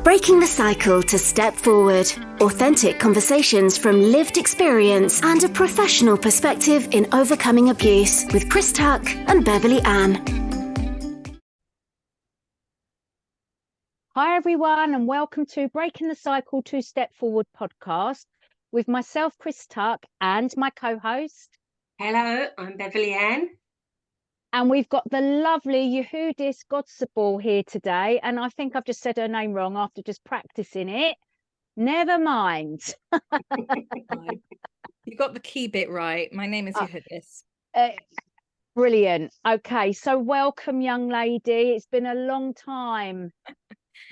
Breaking the cycle to step forward. Authentic conversations from lived experience and a professional perspective in overcoming abuse with Chris and Beverly Ann. Hi everyone, and welcome to Breaking the Cycle to Step Forward podcast with myself, Chris and my co-host. Hello, I'm Beverly Ann. And we've got the lovely Yehudis Goldsabel here today. And I think I've just said her name wrong after just practicing it. Never mind. You got the key bit right. My name is Yehudis. Brilliant. Okay, so welcome, young lady. It's been a long time.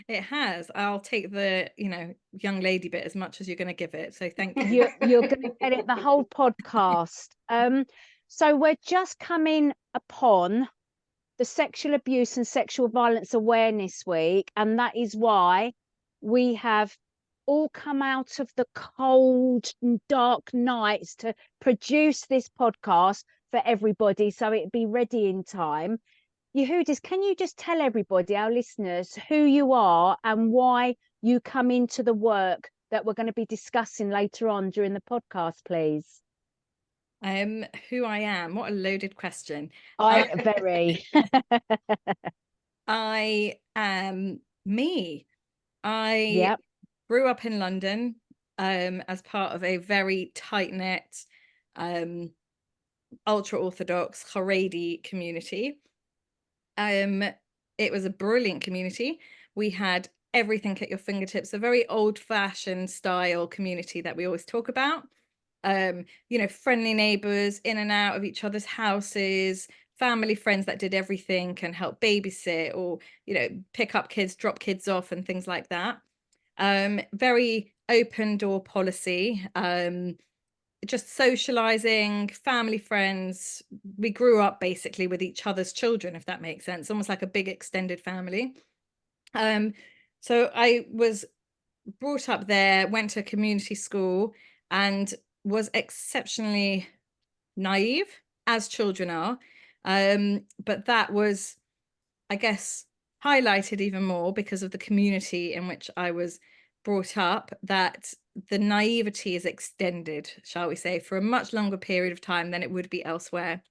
It has. I'll take the, young lady bit as much as you're going to give it. So thank you. You're going to get it the whole podcast. So we're just coming upon the Sexual Abuse and Sexual Violence Awareness Week, and that is why we have all come out of the cold and dark nights to produce this podcast for everybody so it'd be ready in time. Yehudis, can you just tell everybody, our listeners, who you are and why you come into the work that we're going to be discussing later on during the podcast, please? Who I am? What a loaded question. Very. I am me. I grew up in London as part of a very tight-knit ultra-orthodox Charedi community. It was a brilliant community. We had everything at your fingertips, a very old-fashioned style community that we always talk about. Friendly neighbors in and out of each other's houses, family friends that did everything and help babysit or, pick up kids, drop kids off and things like that. Very open door policy, just socializing, family friends. We grew up basically with each other's children, if that makes sense, almost like a big extended family. So I was brought up there, went to a community school and was exceptionally naive, as children are. But that was, I guess, highlighted even more because of the community in which I was brought up, that the naivety is extended, shall we say, for a much longer period of time than it would be elsewhere.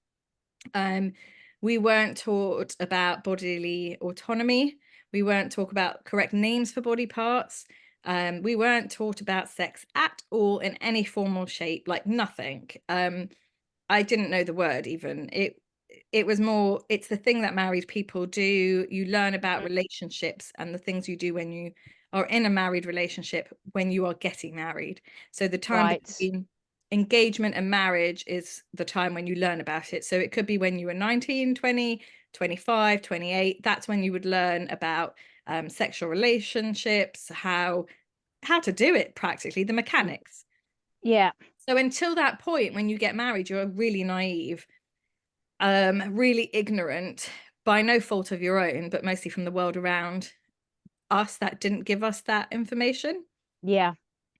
We weren't taught about bodily autonomy. We weren't taught about correct names for body parts. We weren't taught about sex at all in any formal shape, like nothing. I didn't know the word even. It was more, it's the thing that married people do. You learn about relationships and the things you do when you are in a married relationship, when you are getting married. So the time between engagement and marriage is the time when you learn about it. So it could be when you were 19, 20, 25, 28. That's when you would learn about sexual relationships, how to do it practically, the mechanics. Yeah. So until that point, when you get married, you're really naive, really ignorant, by no fault of your own, but mostly from the world around us that didn't give us that information. Yeah.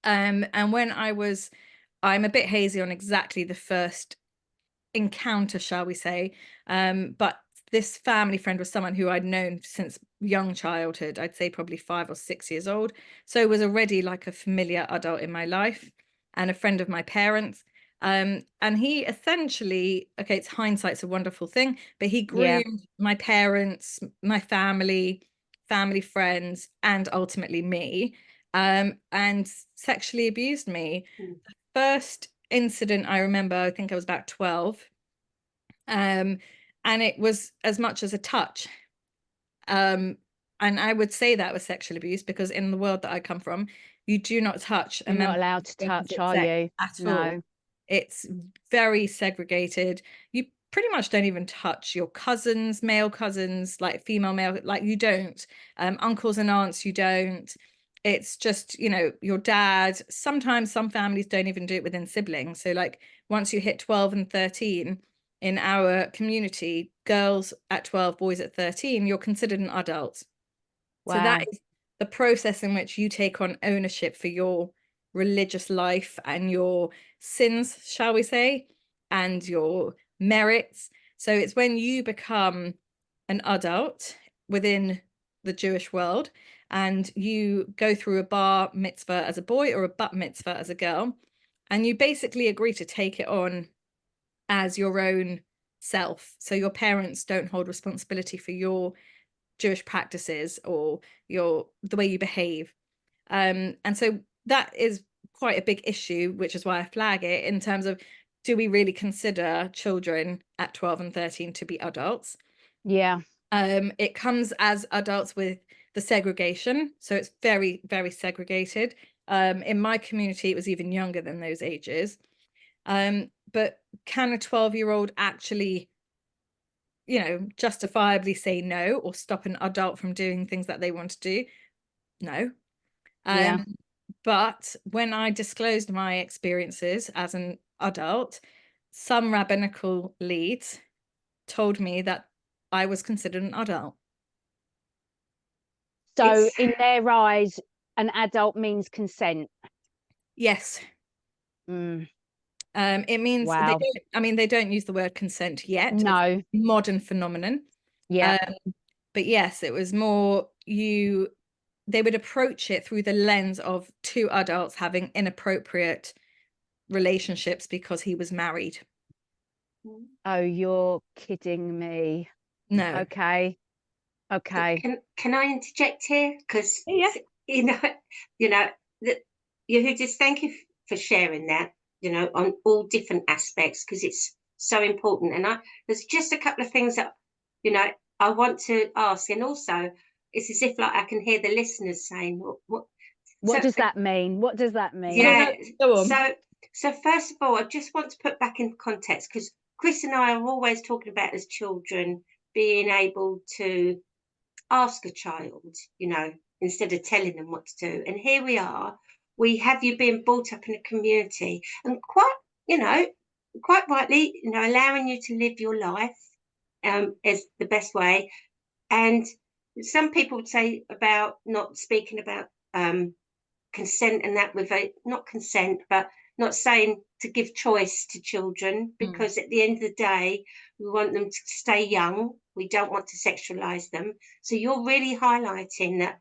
And when I'm a bit hazy on exactly the first encounter, shall we say, but this family friend was someone who I'd known since young childhood. I'd say probably 5 or 6 years old. So was already like a familiar adult in my life and a friend of my parents. And he essentially, okay, it's hindsight's a wonderful thing, but he groomed my parents, my family friends, and ultimately me, and sexually abused me. The first incident I remember, I think I was about 12. And it was as much as a touch. And I would say that was sexual abuse because in the world that I come from, you do not touch. You're not allowed to touch, are you? At all. It's very segregated. You pretty much don't even touch your cousins, male cousins, like female, male, like you don't. Uncles and aunts, you don't. It's just, your dad. Sometimes some families don't even do it within siblings. So like once you hit 12 and 13, in our community, girls at 12, boys at 13, you're considered an adult. Wow. So that is the process in which you take on ownership for your religious life and your sins, shall we say, and your merits. So it's when you become an adult within the Jewish world, and you go through a bar mitzvah as a boy or a bat mitzvah as a girl, and you basically agree to take it on as your own self. So your parents don't hold responsibility for your Jewish practices or the way you behave. And so that is quite a big issue, which is why I flag it in terms of, do we really consider children at 12 and 13 to be adults? Yeah. It comes as adults with the segregation. So it's very, very segregated. In my community, it was even younger than those ages. But can a 12-year-old actually, justifiably say no or stop an adult from doing things that they want to do? No. Yeah. But when I disclosed my experiences as an adult, some rabbinical leads told me that I was considered an adult. So in their eyes, an adult means consent. Yes. It means Wow. they don't use the word consent yet. No. It's a modern phenomenon. Yeah. But yes, it was more they would approach it through the lens of two adults having inappropriate relationships because he was married. Oh, you're kidding me. No. Okay. Can I interject here? Because Yeah. Yehudis, thank you for sharing that, on all different aspects, because it's so important. And there's just a couple of things that, I want to ask. And also, it's as if like I can hear the listeners saying, what does that mean? What does that mean? Yeah. Go on. So first of all, I just want to put back in context, because Chris and I are always talking about as children being able to ask a child, instead of telling them what to do. And here we are. We have you being brought up in a community, and quite rightly, allowing you to live your life is the best way. And some people would say about not speaking about consent, and that with not consent, but not saying to give choice to children, because at the end of the day, we want them to stay young. We don't want to sexualize them. So you're really highlighting that,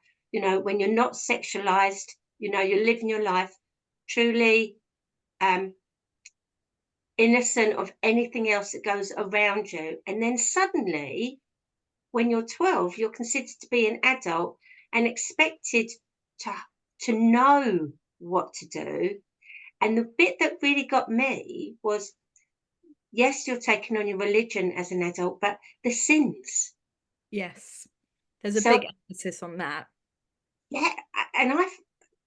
when you're not sexualized, you're living your life truly innocent of anything else that goes around you. And then suddenly, when you're 12, you're considered to be an adult and expected to know what to do. And the bit that really got me was, yes, you're taking on your religion as an adult, but the sins. Yes. There's a big emphasis on that. Yeah. And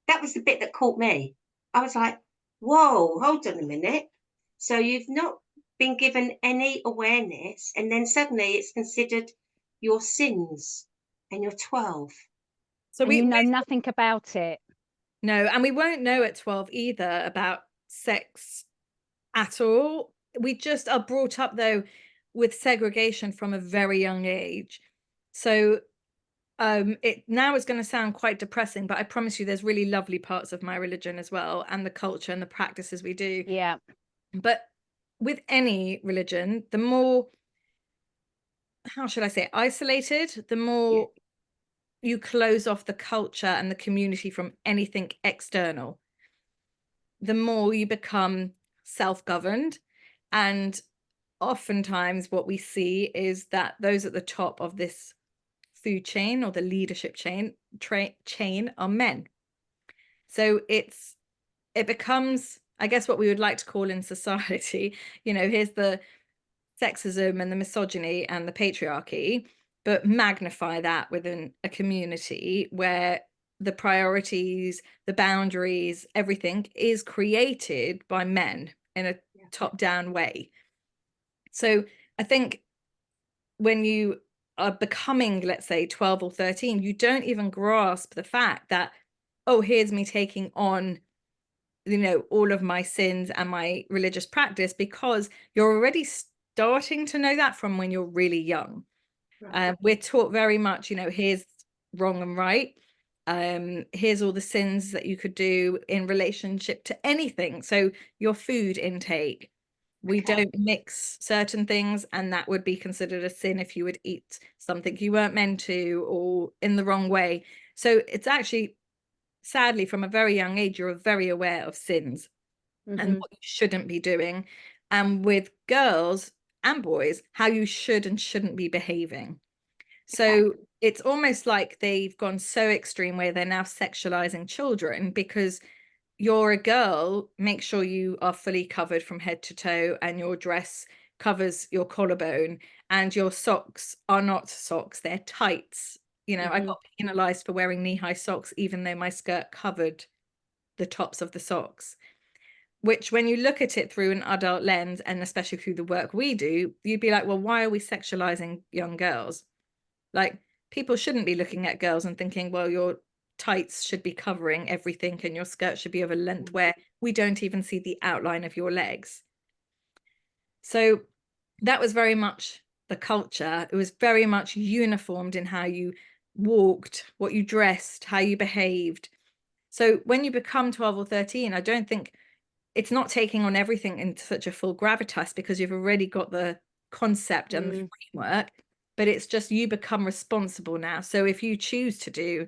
that was the bit that caught me. I was like, whoa, hold on a minute. So you've not been given any awareness, and then suddenly it's considered your sins, and you're 12. So we know nothing about it. No, and we won't know at 12 either about sex at all. We just are brought up, though, with segregation from a very young age. So it now is going to sound quite depressing, but I promise you there's really lovely parts of my religion as well, and the culture and the practices we do. Yeah. But with any religion, the more, how should I say, isolated, the more you close off the culture and the community from anything external, the more you become self-governed. And oftentimes what we see is that those at the top of this food chain or the leadership chain are men. So it becomes, I guess, what we would like to call in society, here's the sexism and the misogyny and the patriarchy, but magnify that within a community where the priorities, the boundaries, everything is created by men in a top-down way. So I think when you are becoming, let's say, 12 or 13, you don't even grasp the fact that, oh, here's me taking on, all of my sins and my religious practice, because you're already starting to know that from when you're really young. Right. We're taught very much, here's wrong and right. Here's all the sins that you could do in relationship to anything. So your food intake, We Okay. don't mix certain things, and that would be considered a sin if you would eat something you weren't meant to or in the wrong way. So it's actually, sadly, from a very young age, you're very aware of sins and what you shouldn't be doing. And with girls and boys, how you should and shouldn't be behaving. So it's almost like they've gone so extreme where they're now sexualizing children, because you're a girl, make sure you are fully covered from head to toe and your dress covers your collarbone and your socks are not socks, they're tights. You know, I got penalized for wearing knee-high socks even though my skirt covered the tops of the socks, which when you look at it through an adult lens, and especially through the work we do, you'd be like, well, why are we sexualizing young girls? Like, people shouldn't be looking at girls and thinking, well, your tights should be covering everything and your skirt should be of a length where we don't even see the outline of your legs. So that was very much the culture. It was very much uniformed in how you walked, what you dressed, how you behaved. So when you become 12 or 13, I don't think it's not taking on everything into such a full gravitas, because you've already got the concept and the framework, but it's just you become responsible now. So if you choose to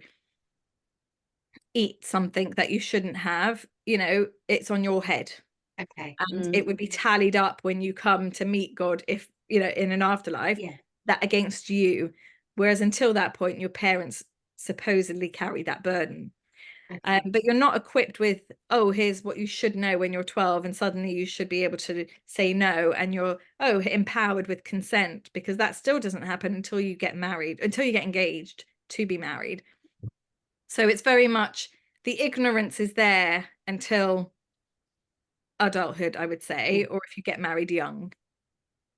eat something that you shouldn't have, you know, it's on your head. Okay. And it would be tallied up when you come to meet God, if, you know, in an afterlife, that against you. Whereas until that point, your parents supposedly carry that burden. Okay. But you're not equipped with, oh, here's what you should know when you're 12, and suddenly you should be able to say no, and you're, oh, empowered with consent, because that still doesn't happen until you get married, until you get engaged to be married. So it's very much, the ignorance is there until adulthood, I would say, or if you get married young.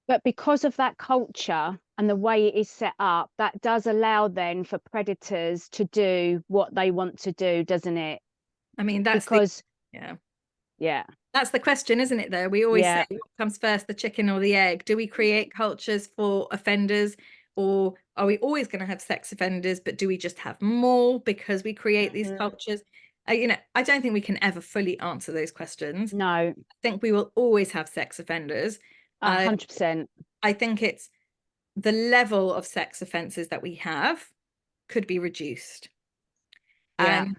But because of that culture and the way it is set up, that does allow then for predators to do what they want to do, doesn't it? I mean, that's because yeah, that's the question, isn't it, though? We always say, what comes first, the chicken or the egg? Do we create cultures for offenders, or are we always going to have sex offenders, but do we just have more because we create these cultures? You know, I don't think we can ever fully answer those questions. No. I think we will always have sex offenders. 100%. I think it's the level of sex offences that we have could be reduced. And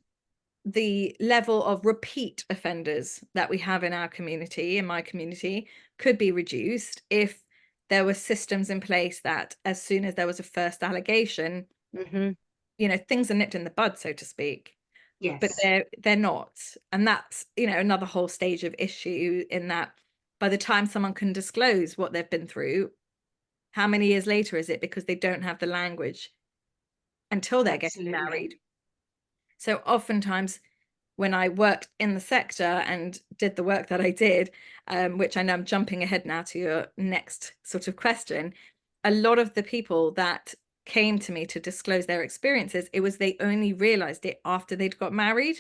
the level of repeat offenders that we have in our community, in my community, could be reduced if there were systems in place that as soon as there was a first allegation, you know, things are nipped in the bud, so to speak. Yes. But they're not. And that's, you know, another whole stage of issue, in that by the time someone can disclose what they've been through, how many years later is it? Because they don't have the language until they're getting married. So oftentimes when I worked in the sector and did the work that I did, which I know I'm jumping ahead now to your next sort of question, a lot of the people that came to me to disclose their experiences, it was they only realized it after they'd got married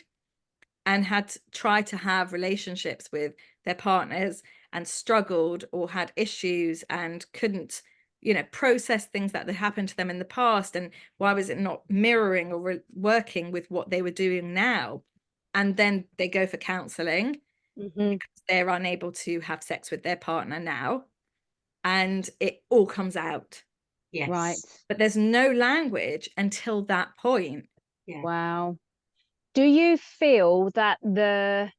and had tried to have relationships with their partners and struggled or had issues and couldn't, you know, process things that had happened to them in the past, and why was it not mirroring or working with what they were doing now. And then they go for counseling because they're unable to have sex with their partner now, and it all comes out. Yes. Right. But there's no language until that point. Yeah. Wow. Do you feel that the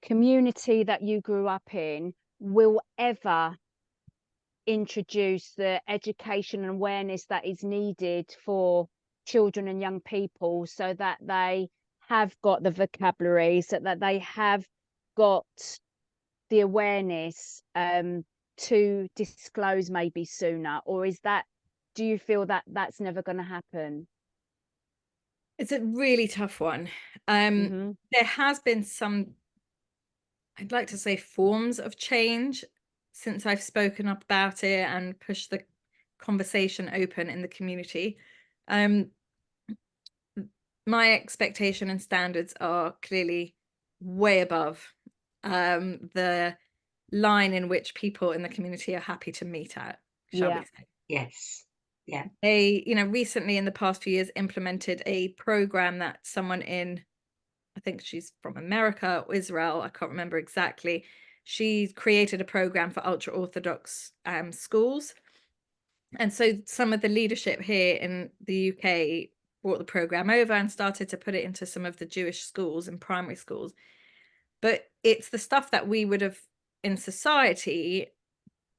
community that you grew up in will ever introduce the education and awareness that is needed for children and young people, so that they have got the vocabulary, so that they have got the awareness to disclose maybe sooner? Or is that, do you feel that that's never going to happen? It's a really tough one. There has been some, I'd like to say, forms of change since I've spoken up about it and pushed the conversation open in the community. My expectation and standards are clearly way above the line in which people in the community are happy to meet at, shall we say. Yes. Yeah. They, you know, recently in the past few years implemented a program that someone in, I think she's from America or Israel, I can't remember exactly, She created a program for ultra-orthodox schools. And so some of the leadership here in the UK brought the program over and started to put it into some of the Jewish schools and primary schools. But it's the stuff that we would have in society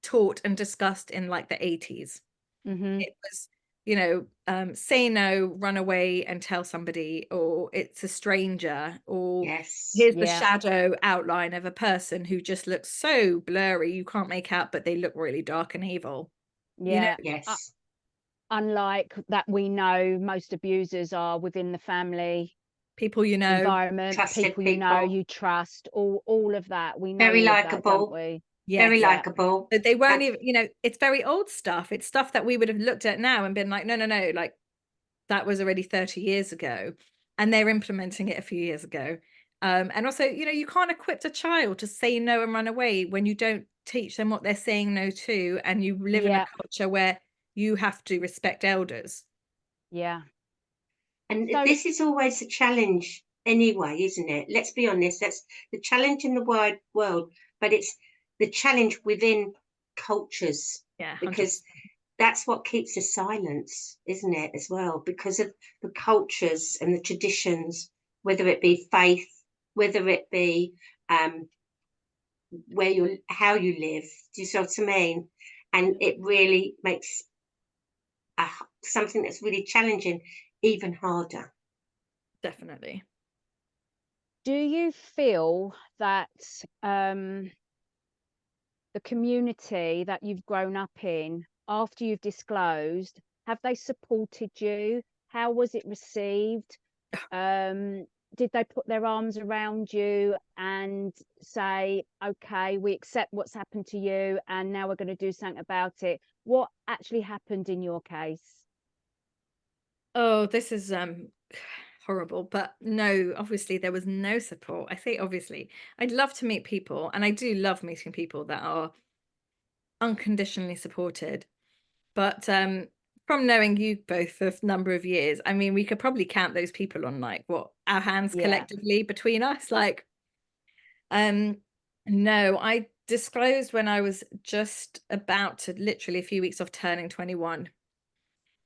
taught and discussed in like the 80s. It was, say no, run away and tell somebody, or it's a stranger, or Yes. here's the shadow outline of a person who just looks so blurry you can't make out, but they look really dark and evil. Yes. Unlike that, we know most abusers are within the family, people environment, trusted people you trust, all of that. We know very all of that, don't likable. we? Very likable. They weren't even, it's very old stuff. It's stuff that we would have looked at now and been like, no, like that was already 30 years ago, and they're implementing it a few years ago. And also, you can't equip a child to say no and run away when you don't teach them what they're saying no to, and you live in a culture where you have to respect elders. And this is always a challenge anyway, isn't it? Let's be honest, that's the challenge in the wide world, but it's the challenge within cultures. Because 100%. That's what keeps us silent, isn't it, as well? Because of the cultures and the traditions, whether it be faith, whether it be how you live. Do you see what I mean? And it really makes something that's really challenging even harder. Definitely. Do you feel that the community that you've grown up in, after you've disclosed, have they supported you? How was it received? Did they put their arms around you and say, okay, we accept what's happened to you and now we're going to do something about it? What actually happened in your case? Oh, this is horrible, but no, obviously there was no support. I say obviously. I'd love to meet people, and I do love meeting people that are unconditionally supported, but from knowing you both for a number of years, I mean, we could probably count those people on like what our hands collectively between us. Like no, I disclosed when I was just about to, literally a few weeks off turning 21,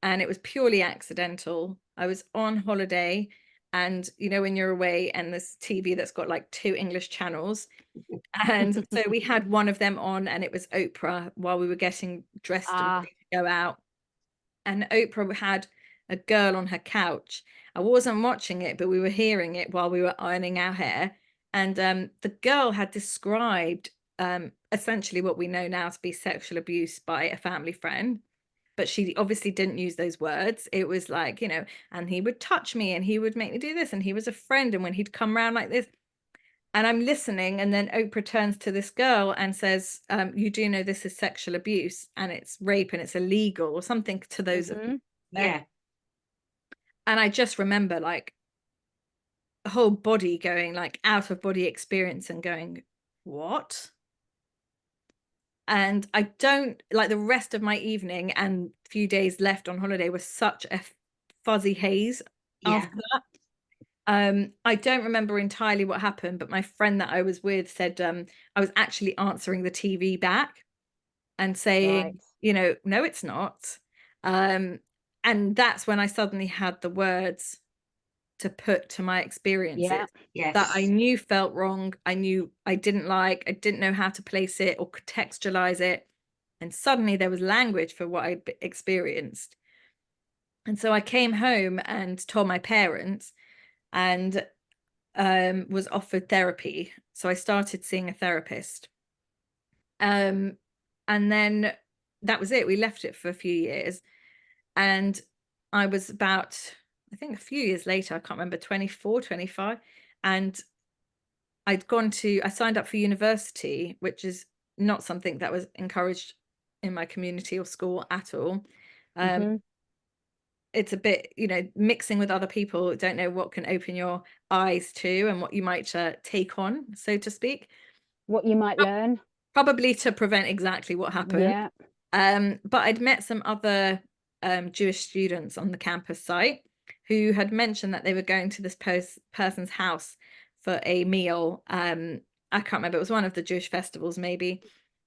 and it was purely accidental. I was on holiday, and when you're away and there's TV that's got like 2 English channels, and so we had one of them on, and it was Oprah while we were getting dressed and ready to go out. And Oprah had a girl on her couch. I wasn't watching it, but we were hearing it while we were ironing our hair. And the girl had described essentially what we know now to be sexual abuse by a family friend. But she obviously didn't use those words. It was like, and he would touch me and he would make me do this. And he was a friend. And when he'd come around like this, and I'm listening, and then Oprah turns to this girl and says, you do know this is sexual abuse and it's rape and it's illegal, or something to those. Yeah. And I just remember like a whole body going like out of body experience and going, what? And I don't like the rest of my evening and few days left on holiday was such a fuzzy haze after that. I don't remember entirely what happened, but my friend that I was with said I was actually answering the TV back and saying, no, it's not. And that's when I suddenly had the words to put to my experiences that I knew felt wrong. I knew I didn't like, I didn't know how to place it or contextualize it. And suddenly there was language for what I'd experienced. And so I came home and told my parents, and was offered therapy. So I started seeing a therapist. And then that was it. We left it for a few years. And I was about, I think a few years later, I can't remember, 24, 25. And I signed up for university, which is not something that was encouraged in my community or school at all. It's a bit, mixing with other people, don't know what can open your eyes to and what you might take on, so to speak. What you might learn. Probably to prevent exactly what happened. But I'd met some other Jewish students on the campus site who had mentioned that they were going to this person's house for a meal, I can't remember, it was one of the Jewish festivals maybe,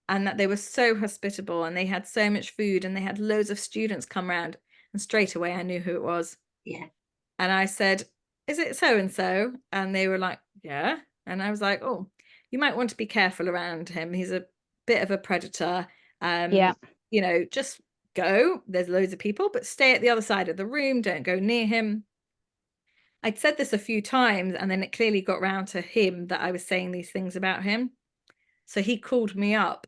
and that they were so hospitable and they had so much food and they had loads of students come around, and straight away I knew who it was. Yeah. And I said, is it so and so? And they were like, yeah. And I was like, oh, you might want to be careful around him. He's a bit of a predator. Yeah. You know, just go. There's loads of people, but stay at the other side of the room. Don't go near him. I'd said this a few times, and then it clearly got round to him that I was saying these things about him. So he called me up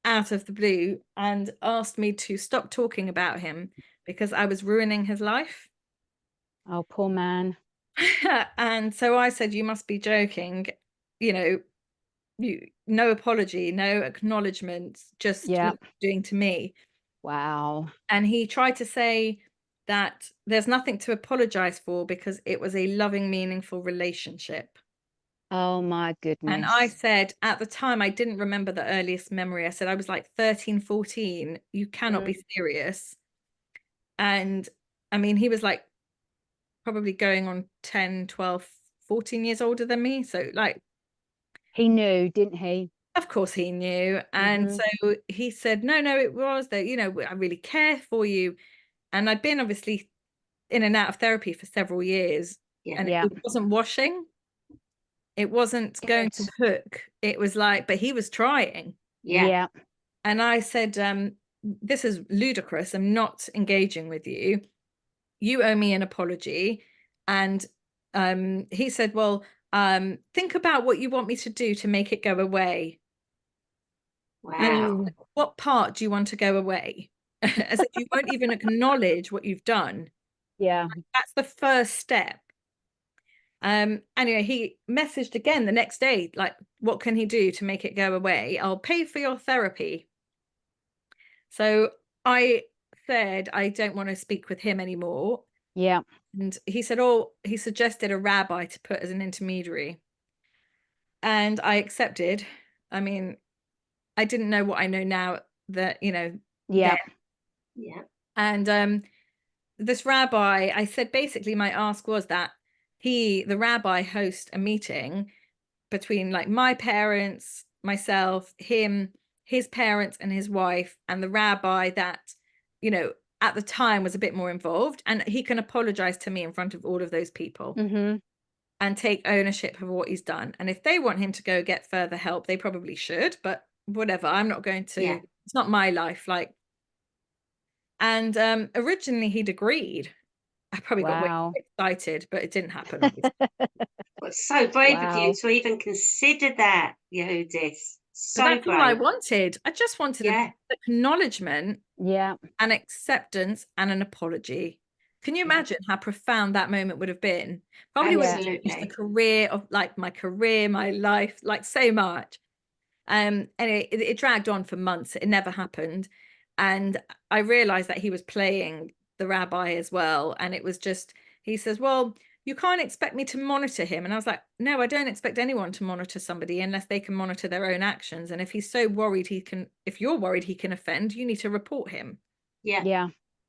out of the blue and asked me to stop talking about him because I was ruining his life. Oh, poor man. And so I said, you must be joking. You know, no apology, no acknowledgement, just what you're doing to me. Wow. And he tried to say that there's nothing to apologize for because it was a loving, meaningful relationship. Oh my goodness. And I said, at the time, I didn't remember the earliest memory. I said, I was like 13, 14. You cannot be serious. And I mean, he was like probably going on 10, 12, 14 years older than me. So like, he knew, didn't he? of course he knew. And so he said, no, it was that, you know, I really care for you. And I'd been obviously in and out of therapy for several years. And it wasn't washing. It wasn't going to hook. It was like, but he was trying. Yeah. And I said, this is ludicrous. I'm not engaging with you. You owe me an apology. And he said, well, think about what you want me to do to make it go away. Wow. And what part do you want to go away? As if you won't even acknowledge what you've done. Yeah. That's the first step. Anyway, he messaged again the next day, like, what can he do to make it go away? I'll pay for your therapy. So I said, I don't want to speak with him anymore. Yeah. And he said, oh, he suggested a rabbi to put as an intermediary. And I accepted. I mean, I didn't know what I know now that, you know. Yeah. Yeah. And this rabbi, I said, basically my ask was that the rabbi host a meeting between like my parents, myself, him, his parents and his wife, and the rabbi that, you know, at the time was a bit more involved, and he can apologize to me in front of all of those people and take ownership of what he's done. And if they want him to go get further help, they probably should, but whatever, I'm not going to, it's not my life. Like, and originally he'd agreed. I probably got way excited, but it didn't happen. Well, it's so brave of you to even consider that, Yehudis. So that's brave. all I wanted. I just wanted acknowledgement, an acceptance, and an apology. Can you imagine how profound that moment would have been? Probably would have changed the career of like my career, my life, like so much. And it dragged on for months. It never happened. And I realized that he was playing the rabbi as well. And it was just, he says, well, you can't expect me to monitor him. And I was like, no, I don't expect anyone to monitor somebody unless they can monitor their own actions. And if he's so worried if you're worried he can offend, you need to report him. Yeah.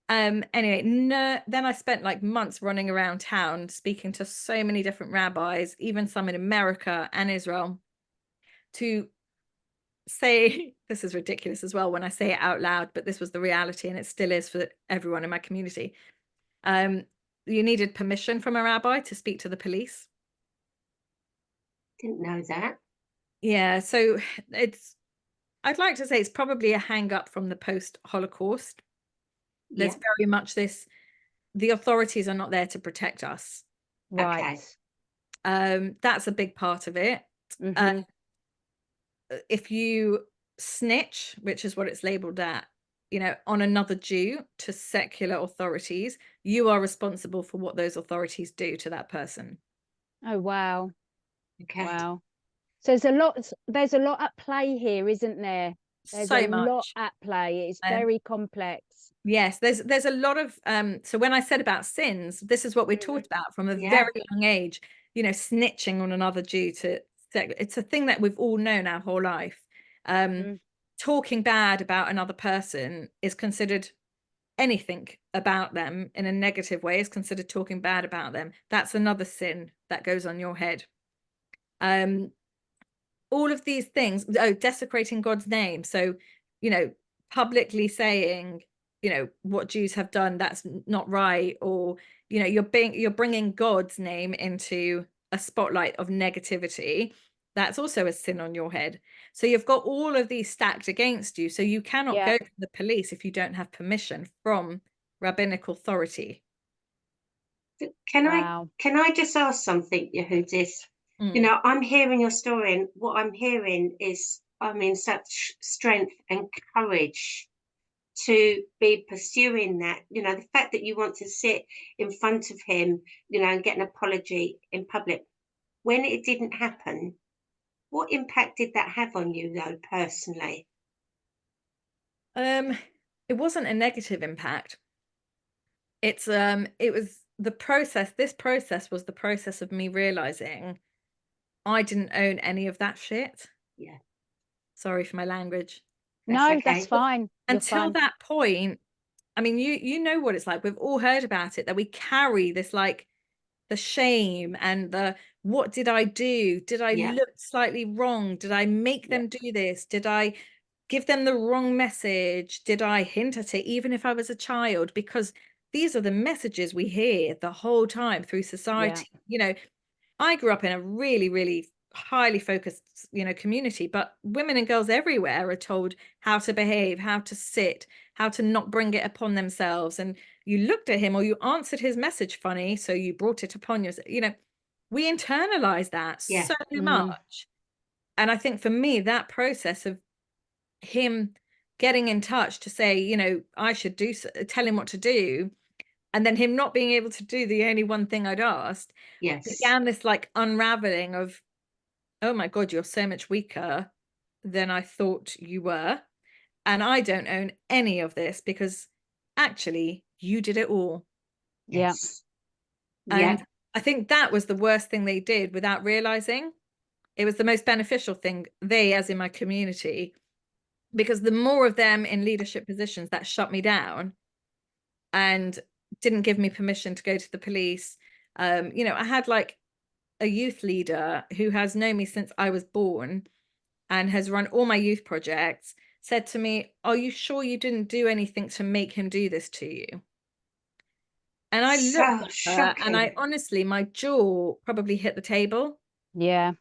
Anyway, then I spent like months running around town speaking to so many different rabbis, even some in America and Israel, to say, this is ridiculous as well when I say it out loud, but this was the reality, and it still is for everyone in my community. You needed permission from a rabbi to speak to the police. Didn't know that. Yeah, so I'd like to say it's probably a hang up from the post-Holocaust. There's very much this, the authorities are not there to protect us. Right. That's a big part of it. If you snitch, which is what it's labeled at, you know, on another Jew to secular authorities, you are responsible for what those authorities do to that person. Oh, wow. Okay. Wow. So there's a lot at play here, isn't there? There's a lot at play. It's very complex. Yes, there's a lot of so when I said about sins, this is what we're taught about from a very young age, you know, snitching on another Jew it's a thing that we've all known our whole life. Talking bad about another person is considered, anything about them in a negative way is considered talking bad about them. That's another sin that goes on your head. all of these things. Oh, desecrating God's name. So, you know, publicly saying, you know, what Jews have done, that's not right. Or, you know, you're bringing God's name into a spotlight of negativity. That's also a sin on your head. So you've got all of these stacked against you. So you cannot go to the police if you don't have permission from rabbinic authority. Can Wow. I just ask something, Yehudis? You know, I'm hearing your story, and what I'm hearing is, I mean, such strength and courage to be pursuing that. You know, the fact that you want to sit in front of him, you know, and get an apology in public when it didn't happen. What impact did that have on you, though, personally? It wasn't a negative impact. It was the process. This process was the process of me realizing I didn't own any of that shit. Yeah. Sorry for my language. That's fine. Until that point, I mean, you know what it's like. We've all heard about it, that we carry this, like, the shame and the, what did I do? Did I look slightly wrong? Did I make them do this? Did I give them the wrong message? Did I hint at it, even if I was a child? Because these are the messages we hear the whole time through society. You know, I grew up in a really, really highly focused, you know, community, but women and girls everywhere are told how to behave, how to sit, how to not bring it upon themselves. And you looked at him or you answered his message funny, so you brought it upon yourself. You know, we internalize that so much. And I think for me, that process of him getting in touch to say, you know, I should tell him what to do, and then him not being able to do the only one thing I'd asked, began this, like, unraveling of, oh my God, you're so much weaker than I thought you were. And I don't own any of this because actually you did it all. And I think that was the worst thing they did without realizing. It was the most beneficial thing, they, as in my community, because the more of them in leadership positions that shut me down and didn't give me permission to go to the police. You know, I had, like, a youth leader who has known me since I was born and has run all my youth projects, said to me, are you sure you didn't do anything to make him do this to you? And I looked at her, and I honestly, my jaw probably hit the table. And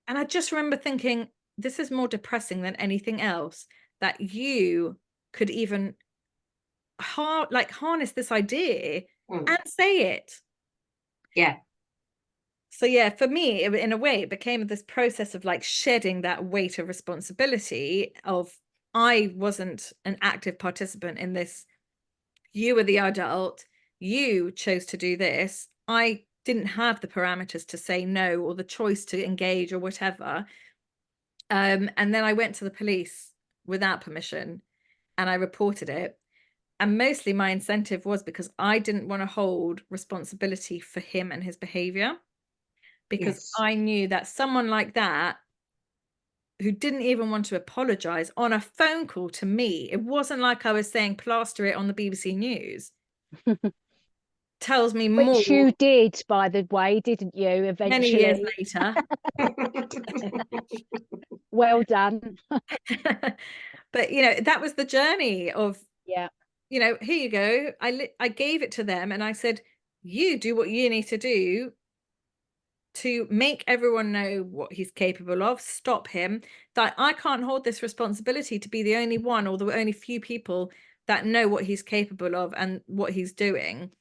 I just remember thinking, this is more depressing than anything else, that you could even harness this idea and say it. So yeah, for me, in a way, it became this process of, like, shedding that weight of responsibility of, I wasn't an active participant in this. You were the adult. You chose to do this. I didn't have the parameters to say no or the choice to engage or whatever. And then I went to the police without permission and I reported it. And mostly my incentive was because I didn't want to hold responsibility for him and his behavior. Because I knew that someone like that, who didn't even want to apologize on a phone call to me, it wasn't like I was saying plaster it on the BBC News, tells me more. Which you did, by the way, didn't you, eventually? Many years later. Well done. But, you know, that was the journey of, you know, here you go. I gave it to them and I said, you do what you need to do to make everyone know what he's capable of, stop him, that I can't hold this responsibility to be the only one or the only few people that know what he's capable of and what he's doing.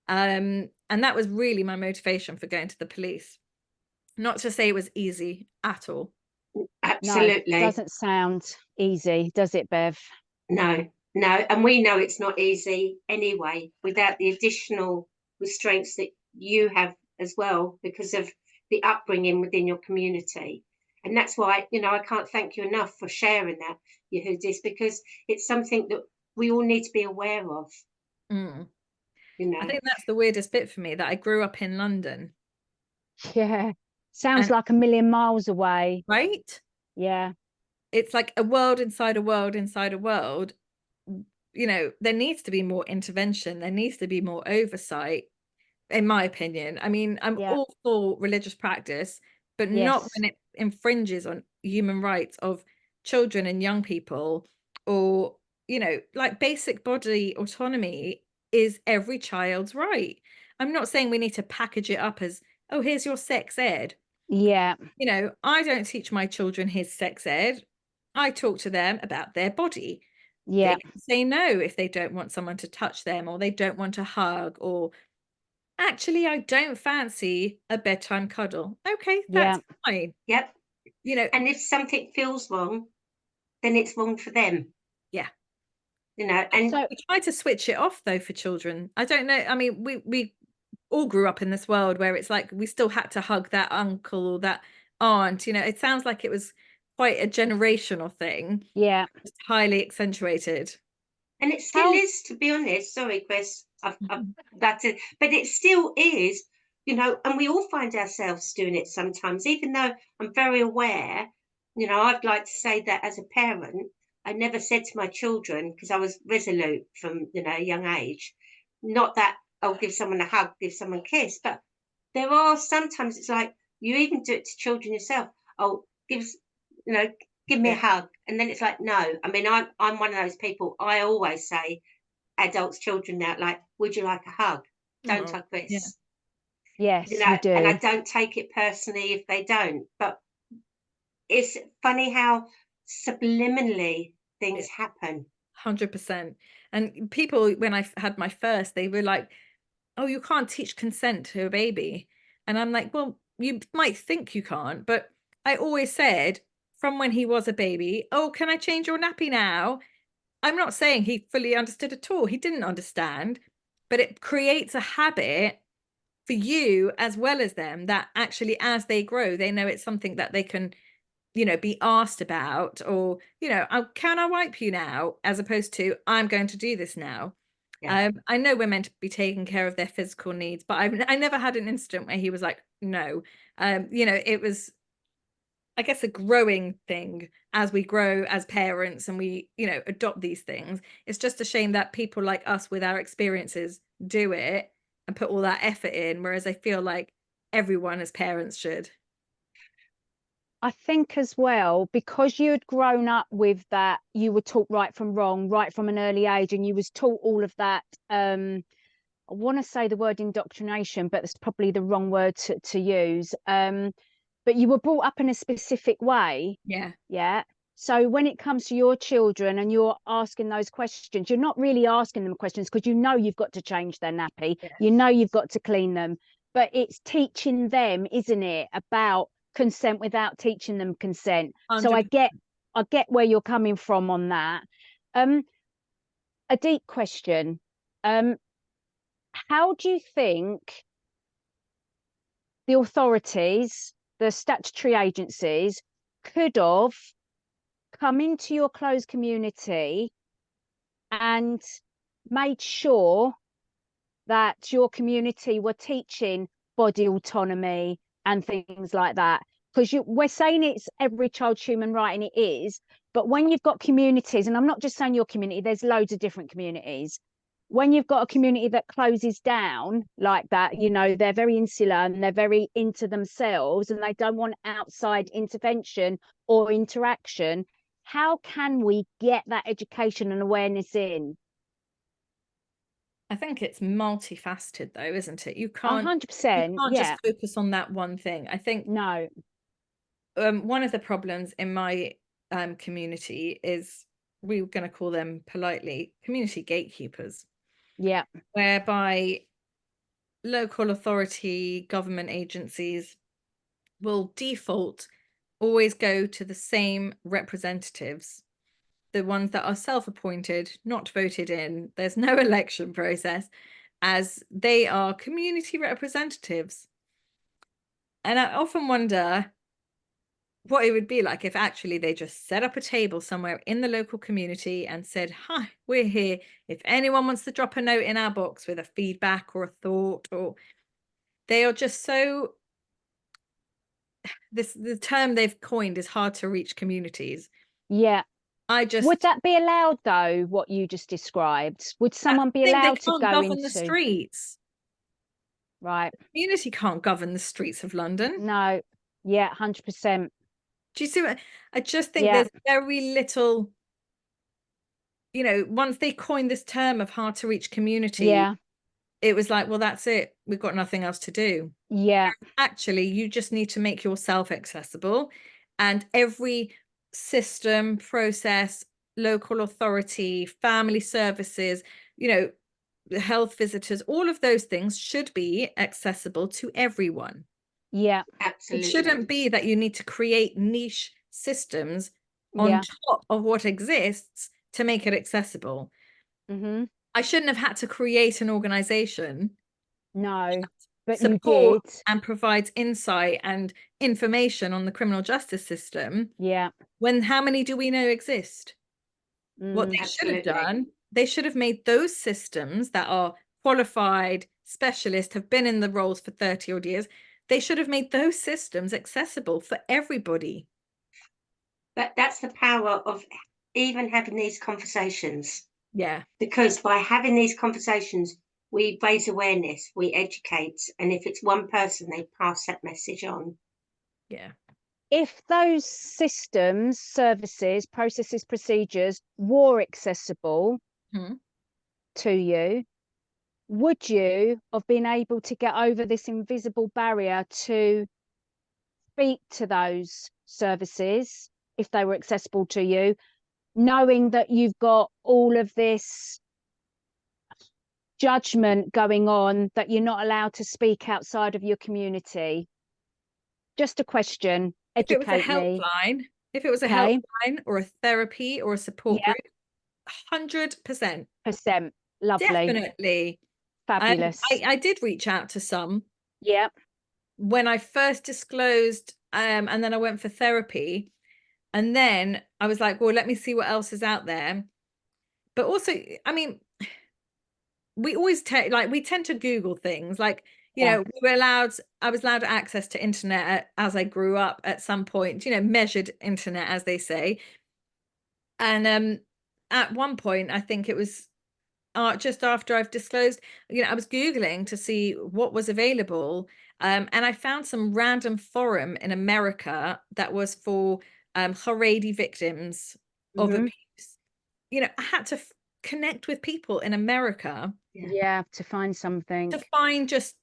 And that was really my motivation for going to the police. Not to say it was easy at all. Absolutely. No, it doesn't sound easy, does it, Bev? No. And we know it's not easy anyway, without the additional restraints that you have as well, because of the upbringing within your community. And that's why, you know, I can't thank you enough for sharing that, Yehudis, because it's something that we all need to be aware of. You know, I think that's the weirdest bit for me, that I grew up in London. Sounds like a million miles away. Right? Yeah. It's like a world inside a world inside a world. You know, there needs to be more intervention. There needs to be more oversight, in my opinion. I mean, I'm all for religious practice, but not when it infringes on human rights of children and young people, or, you know, like basic body autonomy is every child's right. I'm not saying we need to package it up as, oh, here's your sex ed. Yeah. You know, I don't teach my children his sex ed. I talk to them about their body. Yeah. They can say no if they don't want someone to touch them, or they don't want a hug, or actually, I don't fancy a bedtime cuddle. Okay, Yeah. that's fine. Yep. You know, And if something feels wrong, then it's wrong for them. yeah. You know, and So We try to switch it off though for children. I don't know. I mean, we all grew up in this world where it's like we still had to hug that uncle or that aunt. You know, it sounds like it was quite a generational thing, yeah. just highly accentuated. and it still How is, to be honest. Sorry, Chris, that's it. But it still is, you know, and we all find ourselves doing it sometimes, even though I'm very aware, you know, I'd like to say that as a parent, I never said to my children, because I was resolute from, you know, a young age, not that I'll give someone a hug, give someone a kiss, but there are sometimes it's like you even do it to children yourself. Oh, give, you know, give me a Yeah. hug. And then it's like, no. I mean, I'm one of those people. I always say, adults, children now, like, would you like a hug? Don't Oh, I, Chris? yeah. yes, You know, you do. and I don't take it personally if they don't. But it's funny how subliminally things happen. 100%. And people, when I had my first, they were like, oh, you can't teach consent to a baby. And I'm like, well, you might think you can't, but I always said from when he was a baby, oh, can I change your nappy now? I'm not saying he fully understood at all. He didn't understand, but it creates a habit for you as well as them that actually, as they grow, they know it's something that they can, you know, be asked about, or, you know, oh, can I wipe you now, as opposed to I'm going to do this now. Yeah. I know we're meant to be taking care of their physical needs, but I never had an incident where he was like, no. You know, it was, I guess, a growing thing as we grow as parents and we, you know, adopt these things. It's just a shame that people like us with our experiences do it and put all that effort in, whereas I feel like everyone as parents should. I think as well, because you had grown up with that, you were taught right from wrong, right from an early age, and you was taught all of that. I want to say the word indoctrination, but that's probably the wrong word to use. But you were brought up in a specific way. Yeah. Yeah. So when it comes to your children and you're asking those questions, you're not really asking them questions because you know you've got to change their nappy. Yes. You know you've got to clean them. But it's teaching them, isn't it, about consent without teaching them consent. 100%. So I get where you're coming from on that. A deep question. How do you think the authorities, the statutory agencies, could have come into your closed community and made sure that your community were teaching body autonomy and things like that? Because we're saying it's every child's human right, and it is, but when you've got communities, and I'm not just saying your community, there's loads of different communities. When you've got a community that closes down like that, you know, they're very insular and they're very into themselves and they don't want outside intervention or interaction, how can we get that education and awareness in? I think it's multifaceted though, isn't it? You 100%, can't yeah. just focus on that one thing. I think No. One of the problems in my community is, we were going to call them politely community gatekeepers, Yeah. whereby local authority government agencies will default always go to the same representatives, the ones that are self-appointed, not voted in, there's no election process, as they are community representatives. And I often wonder what it would be like if actually they just set up a table somewhere in the local community and said, hi, we're here. If anyone wants to drop a note in our box with a feedback or a thought, or they are just so, the term they've coined is hard to reach communities. Yeah. Would Would that be allowed though, what you just described? Would someone be allowed to go govern into the streets? Right. Community can't govern the streets of London. No. Yeah, 100%. Do you see what I just think? Yeah. There's very little, you know, once they coined this term of hard to reach community, Yeah. it was like, well, that's it. We've got nothing else to do. Yeah. Actually, you just need to make yourself accessible, and every system, process, local authority, family services, you know, the health visitors, all of those things should be accessible to everyone. Yeah. It Absolutely. shouldn't be that you need to create niche systems on Yeah. top of what exists to make it accessible. Mm-hmm. I shouldn't have had to create an organization No, but you support did. and provides insight and information on the criminal justice system, Yeah. when how many do we know exist? What they should have Absolutely. done, they should have made those systems that are qualified specialists, have been in the roles for 30 odd years, they should have made those systems accessible for everybody. But that's the power of even having these conversations. Yeah. Because by having these conversations, we raise awareness, we educate, and if it's one person, they pass that message on. Yeah. If those systems, services, processes, procedures were accessible to you, would you have been able to get over this invisible barrier to speak to those services if they were accessible to you, knowing that you've got all of this judgment going on, that you're not allowed to speak outside of your community? Just a question. If it was a Educate me. helpline, if it was a Okay. helpline or a therapy or a support Yeah. group, 100%. Lovely. Definitely. Fabulous. I did reach out to some Yeah. when I first disclosed, and then I went for therapy, and then I was like, well, let me see what else is out there. But also, I mean, we always we tend to Google things, like, you Yeah. know, I was allowed access to internet as I grew up at some point, you know, measured internet, as they say. And at one point, I think it was just after I've disclosed, you know, I was Googling to see what was available. And I found some random forum in America that was for Charedi victims of Mhm. abuse. You know, I had to connect with people in America Yeah, to find something. to find just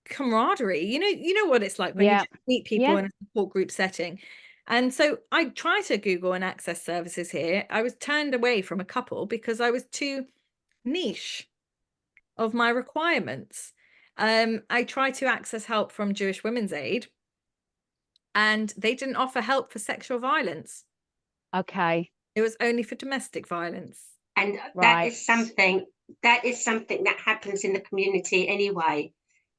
camaraderie. You know what it's like when you Yeah. just meet people Yeah. in a support group setting. And so I tried to Google and access services here. I was turned away from a couple because I was too niche of my requirements. I tried to access help from Jewish Women's Aid, and they didn't offer help for sexual violence. Okay. It was only for domestic violence. And Right. that is something that happens in the community anyway,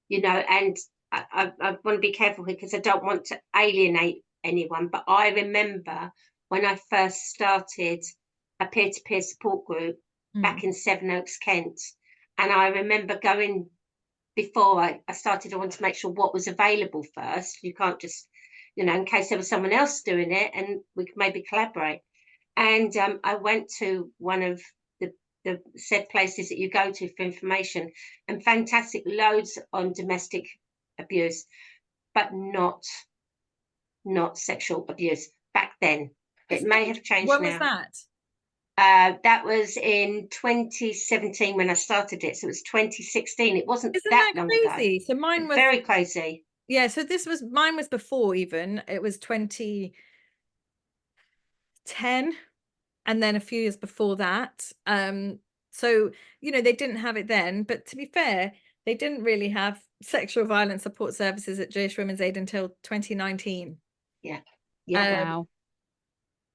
you know, and I want to be careful here because I don't want to alienate anyone, but I remember when I first started a peer-to-peer support group back in Sevenoaks, Kent, and I remember going, before I started, I wanted to make sure what was available first. You can't just, you know, in case there was someone else doing it and we could maybe collaborate. And I went to one of the said places that you go to for information, and fantastic, loads on domestic abuse, but not sexual abuse back then. It may have changed When now. was that? That was in 2017 when I started it. So it was 2016. It wasn't Isn't that that long crazy? ago. So mine was Very crazy. Yeah, so mine was before even. It was 2010, and then a few years before that. So, you know, they didn't have it then, but to be fair, they didn't really have sexual violence support services at Jewish Women's Aid until 2019. Yeah. Wow.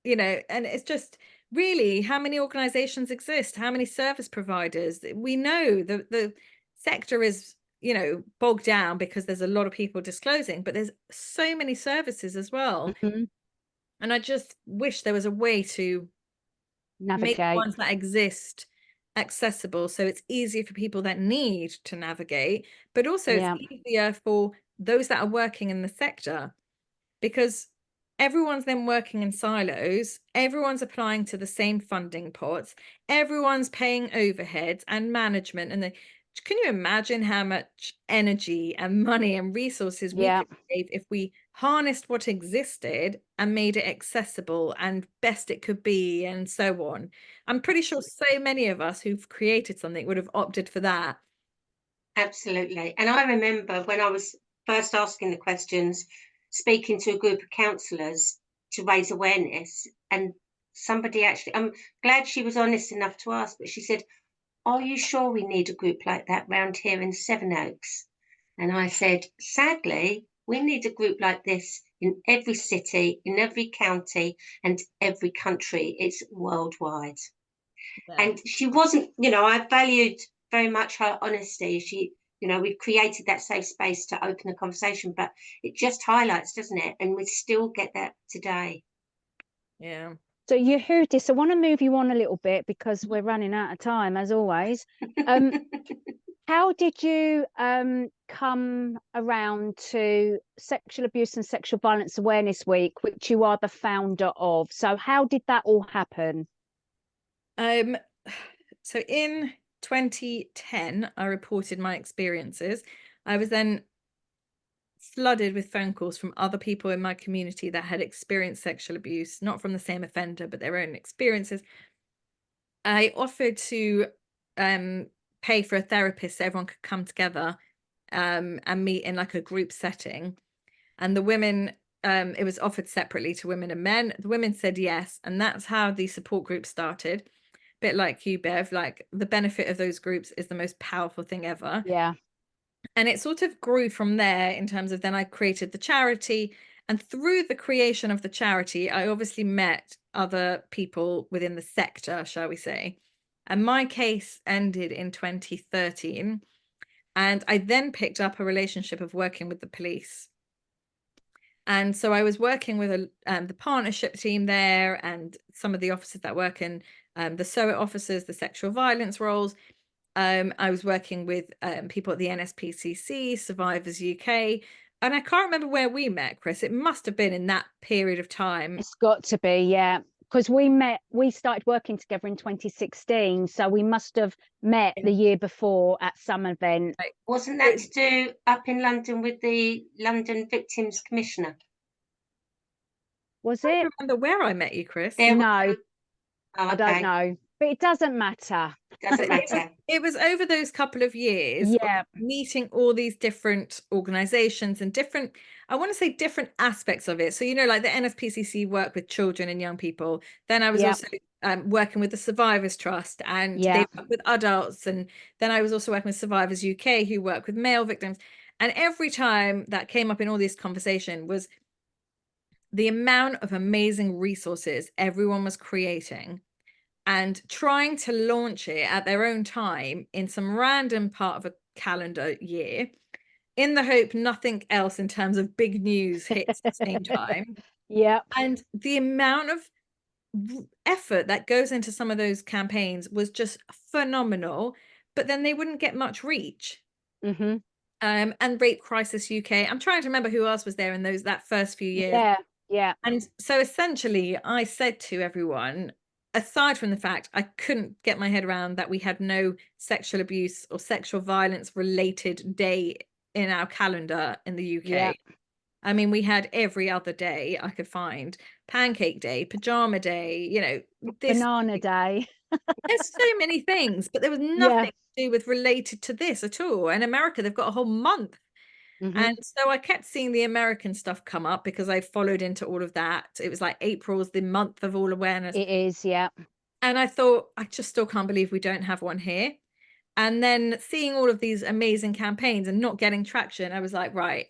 You know, and it's just really, how many organizations exist? How many service providers? We know the sector is, you know, bogged down because there's a lot of people disclosing, but there's so many services as well. Mhm. And I just wish there was a way to make the Navigate. ones that exist accessible, so it's easier for people that need to navigate, but also Yeah. it's easier for those that are working in the sector, because everyone's then working in silos, everyone's applying to the same funding pots, everyone's paying overheads and management, and can you imagine how much energy and money and resources we could save if we harnessed what existed and made it accessible and best it could be, and so on? I'm pretty sure so many of us who've created something would have opted for that. Absolutely. And I remember when I was first asking the questions, speaking to a group of counsellors to raise awareness, and somebody actually, I'm glad she was honest enough to ask, but she said, "Are you sure we need a group like that round here in Sevenoaks?" And I said, "Sadly, we need a group like this in every city, in every county, and every country. It's worldwide." Yeah. And she wasn't, I valued very much her honesty. She, we've created that safe space to open the conversation, but it just highlights, doesn't it? And we still get that today. Yeah. So Yehudis, I want to move you on a little bit because we're running out of time, as always. How did you come around to Sexual Abuse and Sexual Violence Awareness Week, which you are the founder of? So how did that all happen? So in 2010, I reported my experiences. I was then flooded with phone calls from other people in my community that had experienced sexual abuse, not from the same offender, but their own experiences. I offered to pay for a therapist so everyone could come together and meet in like a group setting. And the women, it was offered separately to women and men. The women said yes, and that's how the support group started. Bit like you, Bev, like the benefit of those groups is the most powerful thing ever. Yeah. And it sort of grew from there in terms of then I created the charity. And through the creation of the charity, I obviously met other people within the sector, shall we say. And my case ended in 2013. And I then picked up a relationship of working with the police. And so I was working with the partnership team there and some of the officers that work in the SOA officers, the sexual violence roles. I was working with people at the NSPCC, Survivors UK, and I can't remember where we met, Chris. It must have been in that period of time. It's got to be, yeah, because we started working together in 2016, so we must have met the year before at some event. Wasn't that to do up in London with the London Victims Commissioner? Was I it? don't remember where I met you, Chris. No, Oh, okay. I don't know, but it doesn't matter. Doesn't matter. It was over those couple of years Yeah. of meeting all these different organizations and different, I want to say different aspects of it. So, like the NSPCC work with children and young people. Then I was also working with the Survivors Trust, and they work with adults. And then I was also working with Survivors UK, who work with male victims. And every time that came up in all this conversation was the amount of amazing resources everyone was creating and trying to launch it at their own time in some random part of a calendar year in the hope nothing else in terms of big news hits at the same time. And the amount of effort that goes into some of those campaigns was just phenomenal, but then they wouldn't get much reach. And Rape Crisis UK, I'm trying to remember who else was there in that first few years. And so essentially I said to everyone, aside from the fact I couldn't get my head around that we had no sexual abuse or sexual violence related day in our calendar in the UK. I mean, we had every other day I could find: pancake day, pajama day, banana day. There's so many things, but there was nothing to do with related to this at all. In America, they've got a whole month. And so I kept seeing the American stuff come up because I followed into all of that. It was like April's the month of all awareness. It is, yeah. And I thought, I just still can't believe we don't have one here. And then seeing all of these amazing campaigns and not getting traction, I was like, right,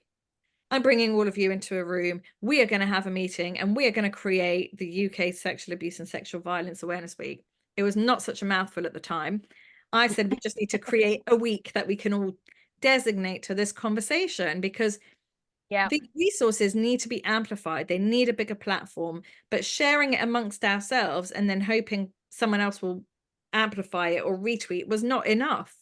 I'm bringing all of you into a room. We are going to have a meeting and we are going to create the UK Sexual Abuse and Sexual Violence Awareness Week. It was not such a mouthful at the time. I said, we just need to create a week that we can all designate to this conversation, because the resources need to be amplified. They need a bigger platform, but sharing it amongst ourselves and then hoping someone else will amplify it or retweet was not enough.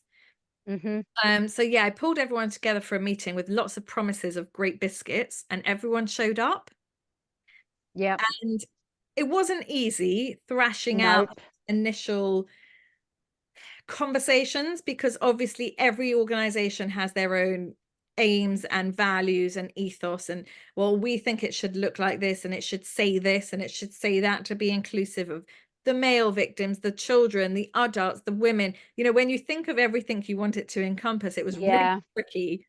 So yeah, I pulled everyone together for a meeting with lots of promises of great biscuits, and everyone showed up. And it wasn't easy thrashing out initial conversations, because obviously every organization has their own aims and values and ethos, and well, we think it should look like this and it should say this and it should say that, to be inclusive of the male victims, the children, the adults, the women. You know, when you think of everything you want it to encompass, it was really tricky.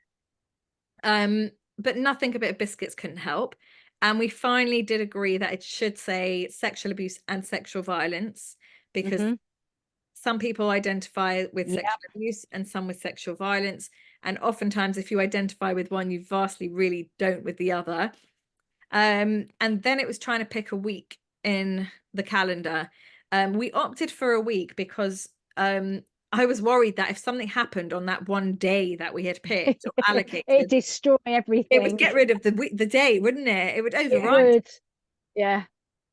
But nothing a bit of biscuits couldn't help. And we finally did agree that it should say sexual abuse and sexual violence, because some people identify with sexual abuse and some with sexual violence. And oftentimes, if you identify with one, you vastly really don't with the other. And then it was trying to pick a week in the calendar. We opted for a week because I was worried that if something happened on that one day that we had picked or allocated, it'd destroy everything. It would get rid of the day, wouldn't it? It would override. It would. Yeah.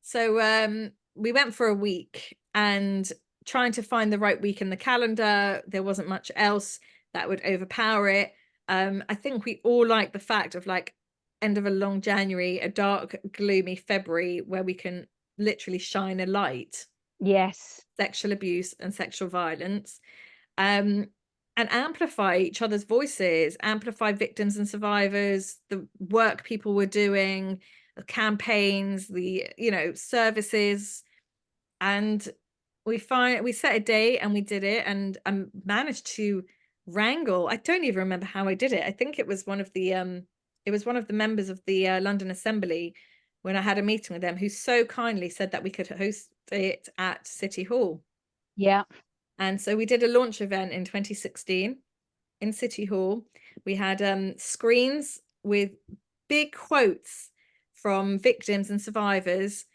So we went for a week, and trying to find the right week in the calendar, there wasn't much else that would overpower it. I think we all like the fact of like end of a long January, a dark, gloomy February, where we can literally shine a light. Yes. Sexual abuse and sexual violence, and amplify each other's voices, amplify victims and survivors, the work people were doing, the campaigns, the, you know, services. And we set a date and we did it, and I managed to wrangle, I don't even remember how I did it. I think it was one of the members of the London Assembly, when I had a meeting with them, who so kindly said that we could host it at City Hall. Yeah. And so we did a launch event in 2016 in City Hall. We had screens with big quotes from victims and survivors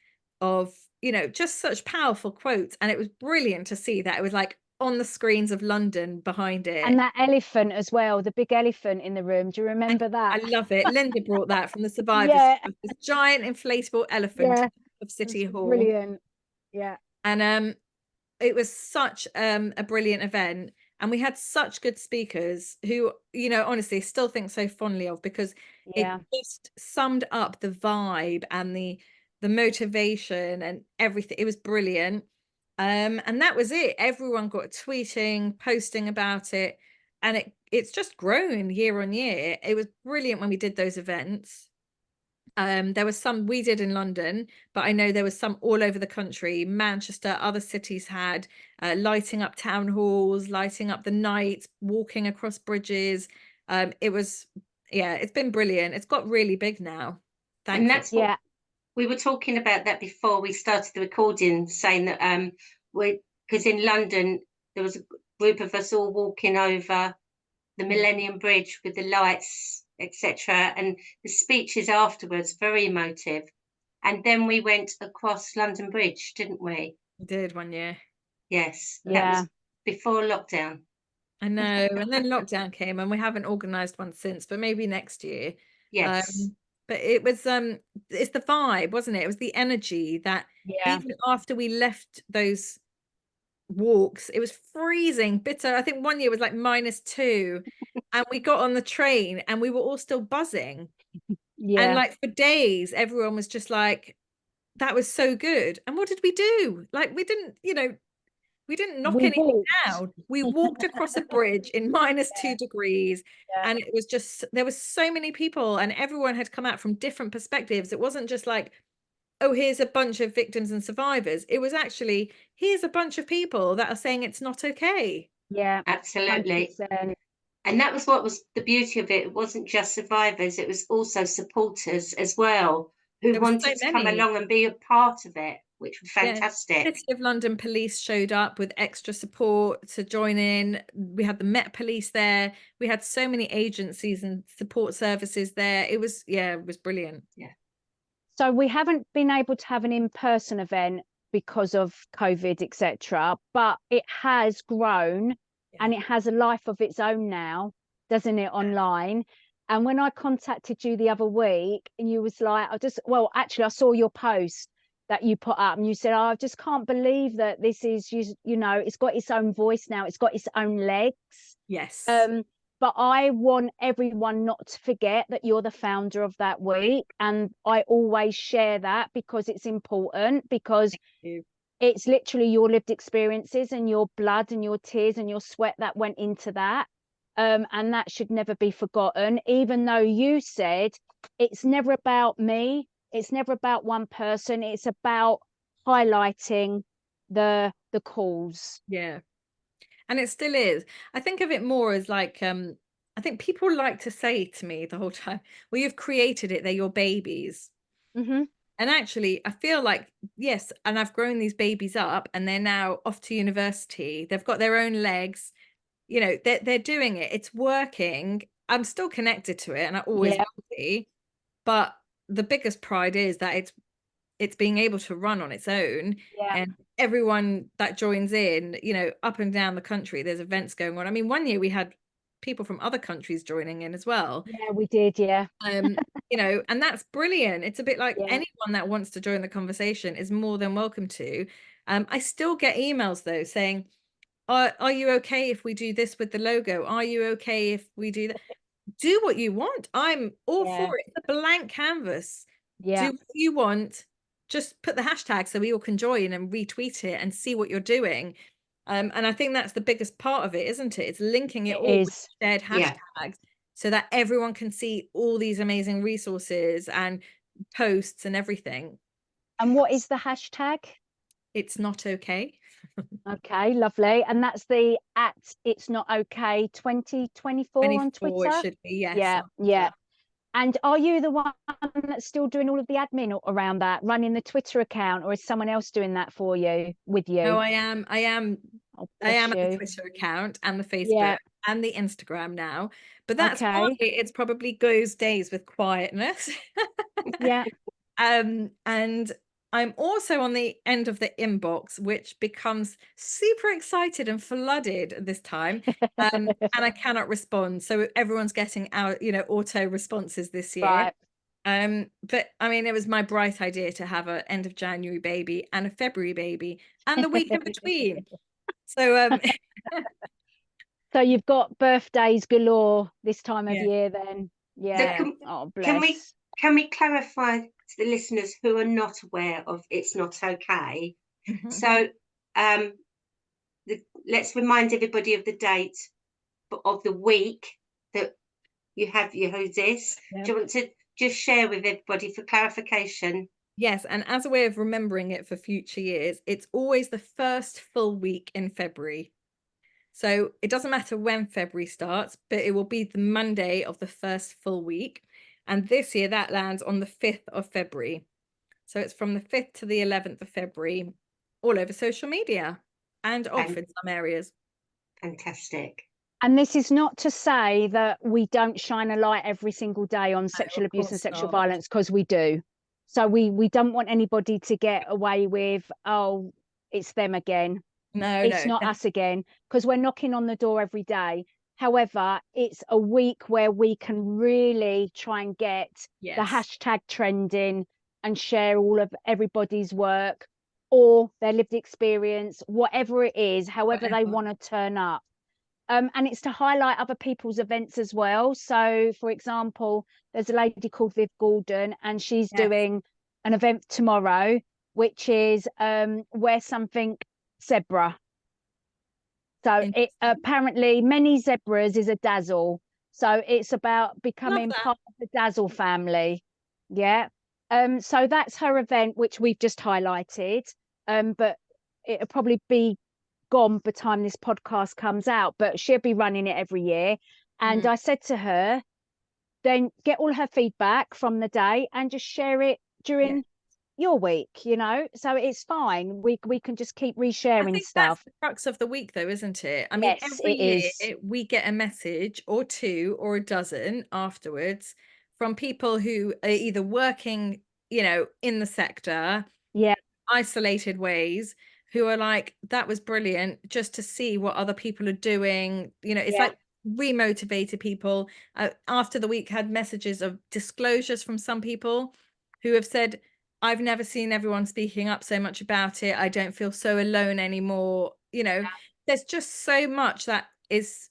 of, you know, just such powerful quotes. And it was brilliant to see that. It was like on the screens of London behind it. And that elephant as well, the big elephant in the room. Do you remember that? I love it. Linda brought that from the survivors. Yeah. This giant inflatable elephant of City Hall. Brilliant. Yeah. And it was such a brilliant event. And we had such good speakers who, you know, honestly still think so fondly of, because it just summed up the vibe and the motivation and everything. It was brilliant. And that was it. Everyone got tweeting, posting about it, and it's just grown year on year. It was brilliant when we did those events. There was some we did in London, but I know there was some all over the country. Manchester, other cities had lighting up town halls, lighting up the night, walking across bridges. It was, it's been brilliant. It's got really big now. And that's what we were talking about that before we started the recording, saying that because in London there was a group of us all walking over the Millennium Bridge with the lights, etc., and the speeches afterwards, very emotive. And then we went across London Bridge, didn't we? We did one year. Yes, that was before lockdown. I know. And then lockdown came, and we haven't organised one since, but maybe next year. Yes. But it was it's the vibe, wasn't it? It was the energy that even after we left those walks, it was freezing bitter. I think one year was like -2 and we got on the train and we were all still buzzing. And like for days everyone was just like, that was so good. And what did we do? Like we didn't, you know, we didn't knock anything down. We walked across a bridge in -2 degrees. And it was just, there was so many people and everyone had come out from different perspectives. It wasn't just like, oh, here's a bunch of victims and survivors. It was actually, here's a bunch of people that are saying it's not okay. Yeah, absolutely. 100%. And that was what was the beauty of it. It wasn't just survivors, it was also supporters as well, who wanted to come along and be a part of it, which was fantastic. City of London police showed up with extra support to join in. We had the Met Police there. We had so many agencies and support services there. It was, it was brilliant. Yeah. So we haven't been able to have an in-person event because of COVID, etc., but it has grown and it has a life of its own now, doesn't it, online? And when I contacted you the other week and you was like, actually I saw your post that you put up and you said, I just can't believe that this is, you know, it's got its own voice now, it's got its own legs. Yes. But I want everyone not to forget that you're the founder of that week. And I always share that because it's important, because it's literally your lived experiences and your blood and your tears and your sweat that went into that. And that should never be forgotten, even though you said it's never about me, it's never about one person, it's about highlighting the cause. Yeah. And it still is. I think of it more as like, I think people like to say to me the whole time, well, you've created it, they're your babies. Mm-hmm. And actually, I feel like, yes, and I've grown these babies up and they're now off to university. They've got their own legs. You know, they're doing it. It's working. I'm still connected to it and I always will be. But the biggest pride is that it's being able to run on its own. And everyone that joins in, you know, up and down the country, there's events going on. I mean, one year we had people from other countries joining in as well. Yeah, we did. Yeah. You know, and that's brilliant. It's a bit like anyone that wants to join the conversation is more than welcome to. I still get emails though saying, are you okay if we do this with the logo? Are you okay if we do that? Do what you want. I'm all for it. It's a blank canvas. Yeah. Do what you want. Just put the hashtag so we all can join and retweet it and see what you're doing. And I think that's the biggest part of it, isn't it? It's linking it all with shared hashtags so that everyone can see all these amazing resources and posts and everything. And what is the hashtag? It's not okay. Okay, lovely. And that's the @it's not okay 2024 on Twitter. It should be, yes. Yeah. And are you the one that's still doing all of the admin around that, running the Twitter account, or is someone else doing that for you, with you? No, I am Oh, at the bless you. Twitter account and the Facebook and the Instagram now. But that's why Okay. it's probably goes days with quietness. Yeah. And I'm also on the end of the inbox, which becomes super excited and flooded this time. And I cannot respond. So everyone's getting our, you know, auto responses this year. Right. But I mean, it was my bright idea to have an end of January baby and a February baby and the week in between. So So you've got birthdays galore this time of year then. Yeah. So Oh, bless. Can we clarify to the listeners who are not aware of It's Not Okay? So let's remind everybody of the date of the week that you have Yehudis. Do you want to just share with everybody for clarification? Yes, and as a way of remembering it for future years, it's always the first full week in February. So it doesn't matter when February starts, but it will be the Monday of the first full week. And this year that lands on the 5th of February. So it's from the 5th to the 11th of February, all over social media and off in some areas. Fantastic. And this is not to say that we don't shine a light every single day on sexual abuse and sexual violence, because we do. So we don't want anybody to get away with, oh, it's them again. It's not us again, because we're knocking on the door every day. However, it's a week where we can really try and get the hashtag trending and share all of everybody's work or their lived experience, whatever it is, however they want to turn up. And it's to highlight other people's events as well. So, for example, there's a lady called Viv Gordon, and she's doing an event tomorrow, which is Wear Something Zebra. So it apparently many zebras is a dazzle. So it's about becoming part of the dazzle family. Yeah. So that's her event, which we've just highlighted. But it'll probably be gone by the time this podcast comes out, but she'll be running it every year. And I said to her, then get all her feedback from the day and just share it during your week, you know, so it's fine. We can just keep resharing stuff. That's the crux of the week though, isn't it? I mean, every year we get a message or two or a dozen afterwards from people who are either working, you know, in the sector, isolated ways, who are like, that was brilliant, just to see what other people are doing. You know, it's like remotivated people. After the week, had messages of disclosures from some people who have said, I've never seen everyone speaking up so much about it. I don't feel so alone anymore. You know, there's just so much that is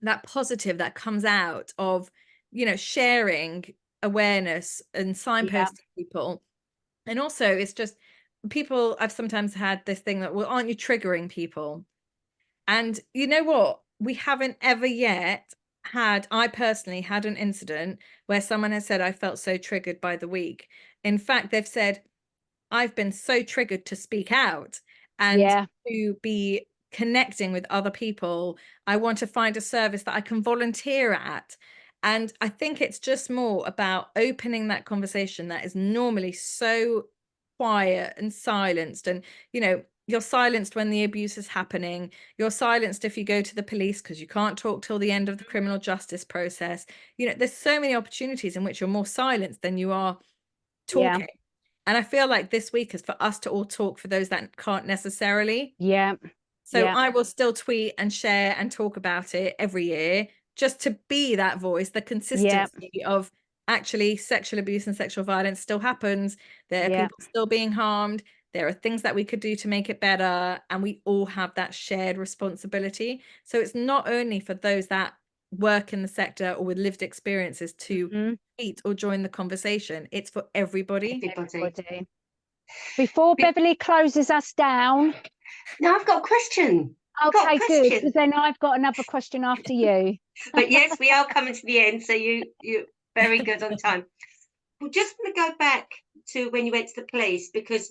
that positive that comes out of, you know, sharing awareness and signposting people. And also it's just people, I've sometimes had this thing that, well, aren't you triggering people? And you know what? We haven't ever yet I personally had an incident where someone has said, I felt so triggered by the week. In fact, they've said, I've been so triggered to speak out and to be connecting with other people. I want to find a service that I can volunteer at. And I think it's just more about opening that conversation that is normally so quiet and silenced. And, you know, you're silenced when the abuse is happening. You're silenced if you go to the police because you can't talk till the end of the criminal justice process. You know, there's so many opportunities in which you're more silenced than you are talking. And I feel like this week is for us to all talk for those that can't necessarily. So I will still tweet and share and talk about it every year, just to be that voice, the consistency of actually sexual abuse and sexual violence still happens. There are people still being harmed. There are things that we could do to make it better. And we all have that shared responsibility. So it's not only for those that work in the sector or with lived experiences to tweet or join the conversation. It's for everybody. Before Beverly closes us down. No, I've got a question. Okay, good. Because then I've got another question after you. But yes, we are coming to the end, so you're very good on time. Well, just want to go back to when you went to the police, because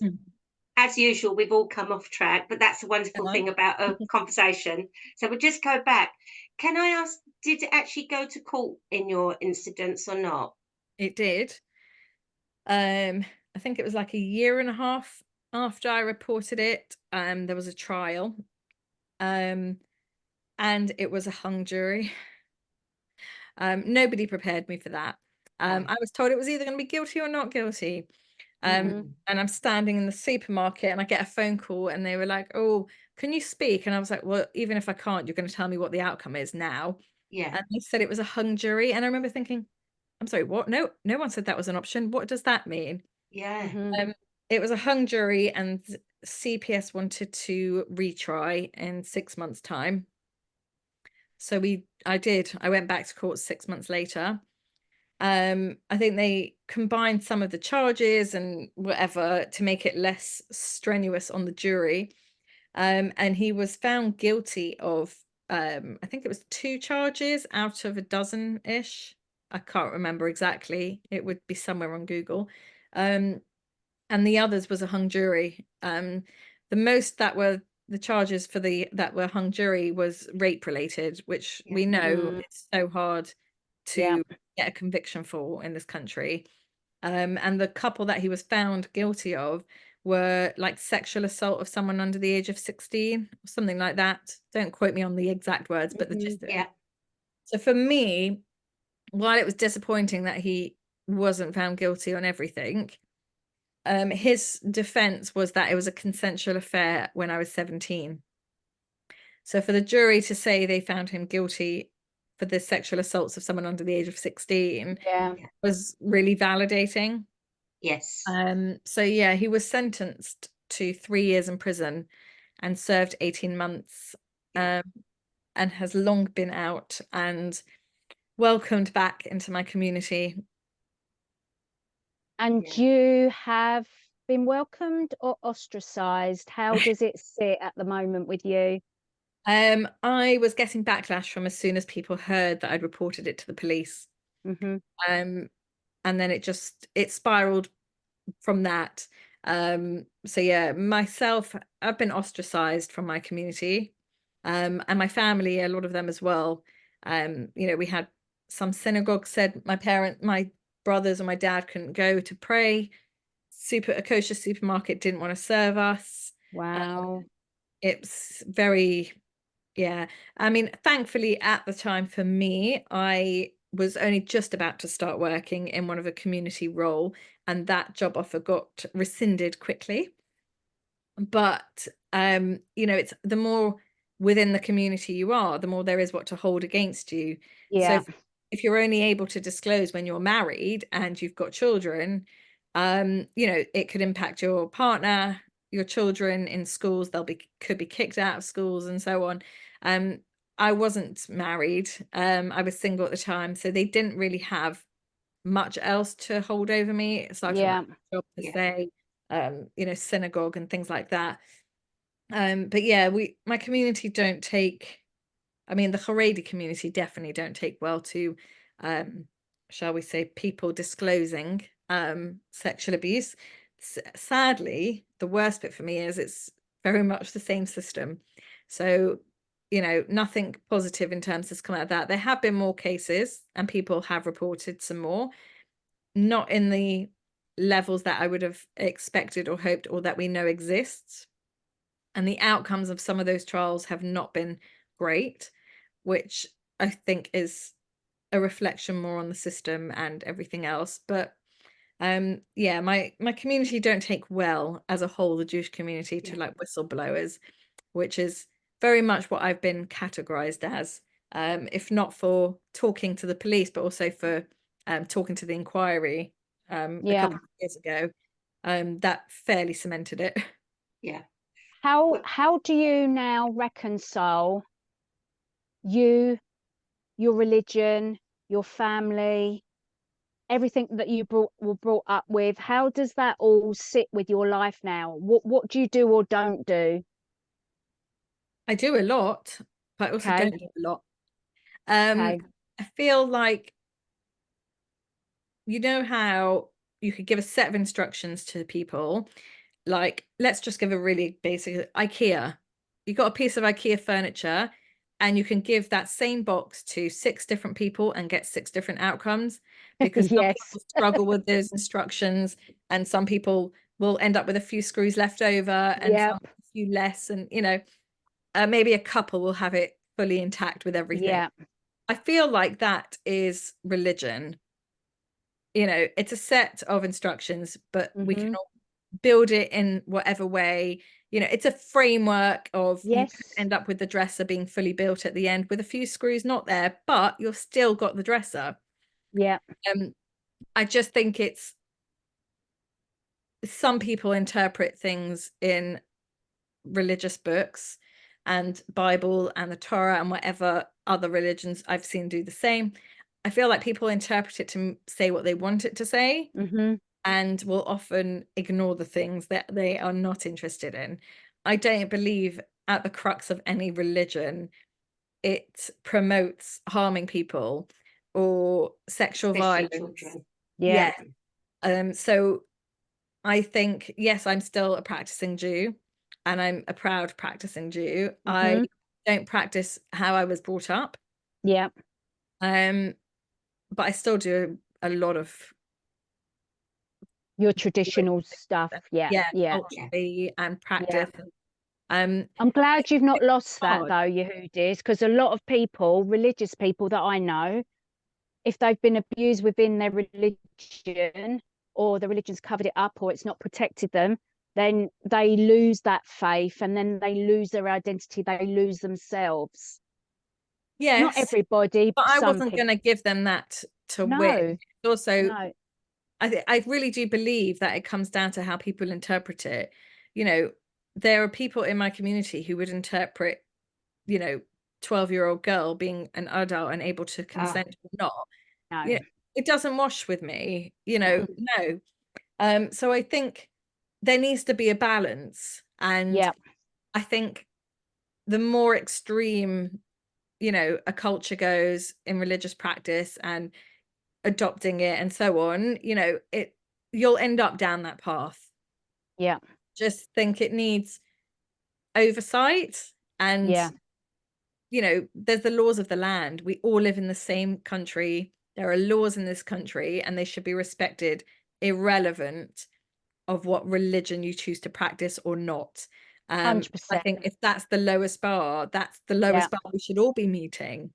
as usual, we've all come off track, but that's a wonderful thing about a conversation. So we'll just go back. Can I ask, did it actually go to court in your incidents or not? It did. I think it was like a year and a half after I reported it. There was a trial. And it was a hung jury. Nobody prepared me for that. I was told it was either going to be guilty or not guilty. And I'm standing in the supermarket and I get a phone call and they were like, oh, can you speak? And I was like, well, even if I can't, you're going to tell me what the outcome is now. And they said it was a hung jury. And I remember thinking, I'm sorry, what? No one said that was an option. What does that mean? It was a hung jury and CPS wanted to retry in 6 months' time. So I went back to court 6 months later. I think they combined some of the charges and whatever to make it less strenuous on the jury. And he was found guilty of, I think it was 2 charges out of a dozen-ish. I can't remember exactly. It would be somewhere on Google. And the others was a hung jury. The most that were the charges for that were hung jury was rape related, which we know it's so hard to get a conviction for in this country. And the couple that he was found guilty of were like sexual assault of someone under the age of 16 or something like that. Don't quote me on the exact words, but the gist of it. So for me, while it was disappointing that he wasn't found guilty on everything, his defense was that it was a consensual affair when I was 17. So for the jury to say they found him guilty for the sexual assaults of someone under the age of 16 was really validating. So yeah, he was sentenced to 3 years in prison and served 18 months and has long been out and welcomed back into my community. And you have been welcomed or ostracized? How does it sit at the moment with you? I was getting backlash from as soon as people heard that I'd reported it to the police. And then it spiraled from that. So yeah, I've been ostracized from my community, and my family, a lot of them as well. You know, we had some synagogues said my brothers and my dad couldn't go to pray. A kosher supermarket didn't want to serve us. Wow. It's very, I mean, thankfully at the time for me, I was only just about to start working in one of a community role, and that job offer got rescinded quickly. But you know, it's the more within the community you are, the more there is what to hold against you. So if you're only able to disclose when you're married and you've got children, you know, it could impact your partner, your children in schools. Could be kicked out of schools and so on. I wasn't married. I was single at the time, so they didn't really have much else to hold over me. So I job to say, synagogue and things like that. But yeah, my community don't take, I mean, the Charedi community definitely don't take well to, shall we say, people disclosing sexual abuse. Sadly, the worst bit for me is it's very much the same system. So, nothing positive in terms has come out of that. There have been more cases and people have reported some more, not in the levels that I would have expected or hoped or that we know exists. And the outcomes of some of those trials have not been great, which I think is a reflection more on the system and everything else. But yeah, my community don't take well as a whole, the Jewish community, to like whistleblowers, which is very much what I've been categorized as, if not for talking to the police, but also for talking to the inquiry a couple of years ago. That fairly cemented it. Yeah. How do you now reconcile your religion, your family, everything that you were brought up with? How does that all sit with your life now? What do you do or don't do? I do a lot, but I also Okay. don't do a lot. Okay. I feel like, how you could give a set of instructions to people, like, let's just give a really basic IKEA. You got a piece of IKEA furniture and you can give that same box to 6 different people and get 6 different outcomes, because some Yes. people struggle with those instructions and some people will end up with a few screws left over and some a few less, and maybe a couple will have it fully intact with everything. Yeah. I feel like that is religion. It's a set of instructions, but we can all build it in whatever way. It's a framework of, you could end up with the dresser being fully built at the end with a few screws not there, but you've still got the dresser. Yeah. I just think some people interpret things in religious books and Bible and the Torah and whatever other religions I've seen do the same. I feel like people interpret it to say what they want it to say, and will often ignore the things that they are not interested in. I don't believe at the crux of any religion it promotes harming people or sexual Especially violence. children. Yeah. So I think, yes, I'm still a practicing Jew and I'm a proud practicing Jew. I don't practice how I was brought up. Yeah. But I still do a lot of your traditional stuff. Yeah. culturally and practice. I'm glad you've not lost that hard. though, Yehudis, because a lot of people, religious people that I know, if they've been abused within their religion, or the religion's covered it up, or it's not protected them, then they lose that faith and then they lose their identity, they lose themselves. Yes. Not everybody, but I some wasn't people. going to give them that to No. win. Also, No. I really do believe that it comes down to how people interpret it. There are people in my community who would interpret, 12-year-old girl being an adult and able to consent or not. No. It doesn't wash with me, no. So I think there needs to be a balance. And I think the more extreme, a culture goes in religious practice and adopting it and so on, you'll end up down that path. Just think it needs oversight, and there's the laws of the land. We all live in the same country. There are laws in this country and they should be respected, irrelevant of what religion you choose to practice or not. 100%. I think if that's the lowest bar, that's the lowest bar we should all be meeting.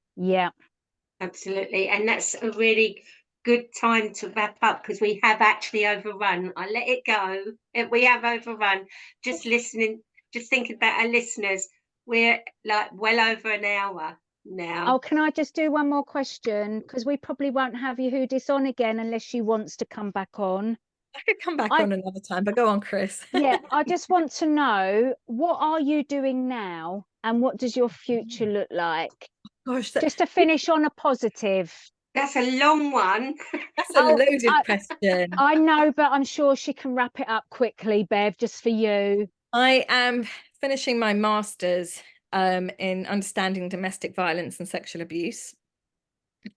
Absolutely. And that's a really good time to wrap up, because we have actually overrun. I let it go. We have overrun. Just listening, just thinking about our listeners, we're like well over an hour now. Oh, can I just do one more question? Because we probably won't have Yehudis on again unless she wants to come back on. I could come back on another time, but go on, Chris. I just want to know, what are you doing now and what does your future look like? Gosh, just to finish on a positive. That's a long one. That's a loaded question. I know, but I'm sure she can wrap it up quickly, Bev, just for you. I am finishing my master's in understanding domestic violence and sexual abuse.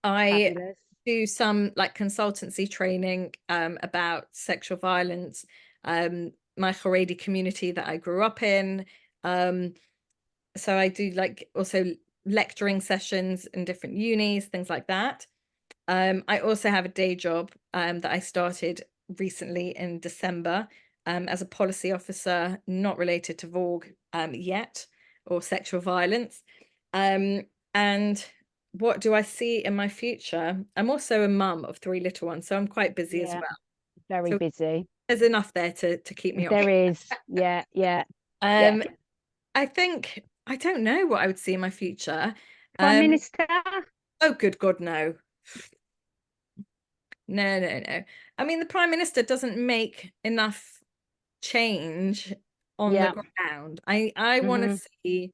I Fabulous. do some like consultancy training about sexual violence, my Charedi community that I grew up in. So I do like also lecturing sessions in different unis, things like that. I also have a day job that I started recently in December as a policy officer, not related to Vogue yet, or sexual violence. And what do I see in my future? I'm also a mum of 3 little ones, so I'm quite busy as Yeah, well. very So busy. there's enough there to keep me There on. is. Yeah. Yeah. I think I don't know what I would see in my future. Prime Minister? Oh, good God, no. No. I mean, the Prime Minister doesn't make enough change on the ground. I want to see.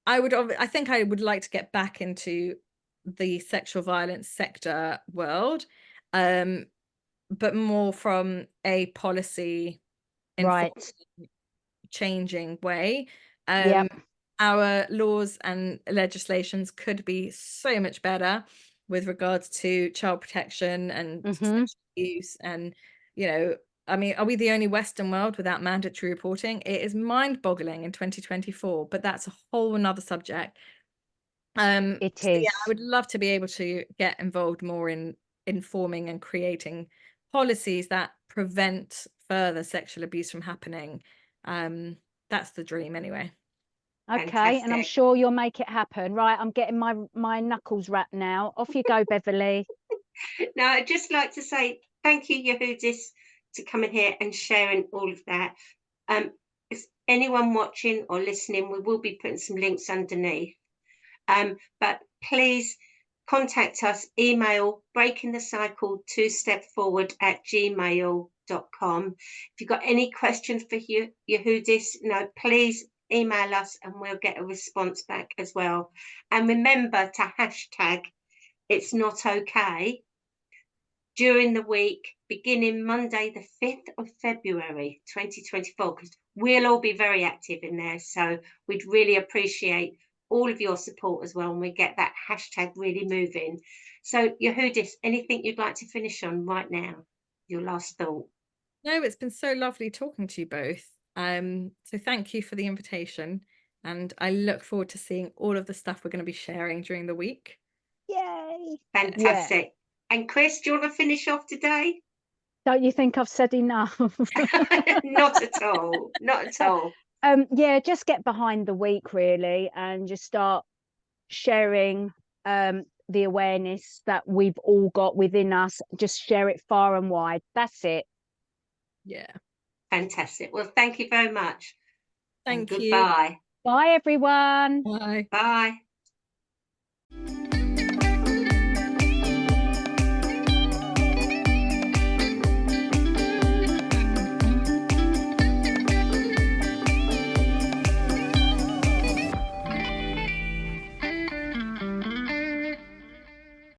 I think I would like to get back into the sexual violence sector world, but more from a policy Right. changing way. Yep. Our laws and legislations could be so much better with regards to child protection and sexual abuse. And, I mean, are we the only Western world without mandatory reporting? It is mind-boggling in 2024, but that's a whole another subject. It is. Yeah, I would love to be able to get involved more in informing and creating policies that prevent further sexual abuse from happening. That's the dream anyway. Okay, Fantastic. and I'm sure you'll make it happen. Right, I'm getting my knuckles wrapped now. Off you go, Beverly. Now, I'd just like to say thank you, Yehudis, to coming here and sharing all of that. If anyone watching or listening, we will be putting some links underneath. But please contact us, email breakingthecycle2stepforward@gmail.com. If you've got any questions for Yehudis, please email us and we'll get a response back as well. And remember to hashtag it's not okay during the week, beginning Monday, the 5th of February, 2024, because we'll all be very active in there. So we'd really appreciate all of your support as well, and we get that hashtag really moving. So, Yehudis, anything you'd like to finish on right now? Your last thought? No, it's been so lovely talking to you both. So thank you for the invitation, and I look forward to seeing all of the stuff we're going to be sharing during the week. Yay! Fantastic. Yeah. And Chris, do you want to finish off today? Don't you think I've said enough? Not at all. Not at all. Yeah, just get behind the week really, and just start sharing the awareness that we've all got within us. Just share it far and wide. That's it. Yeah. Fantastic. Well, thank you very much. Thank you. Goodbye. Bye, everyone. Bye. Bye.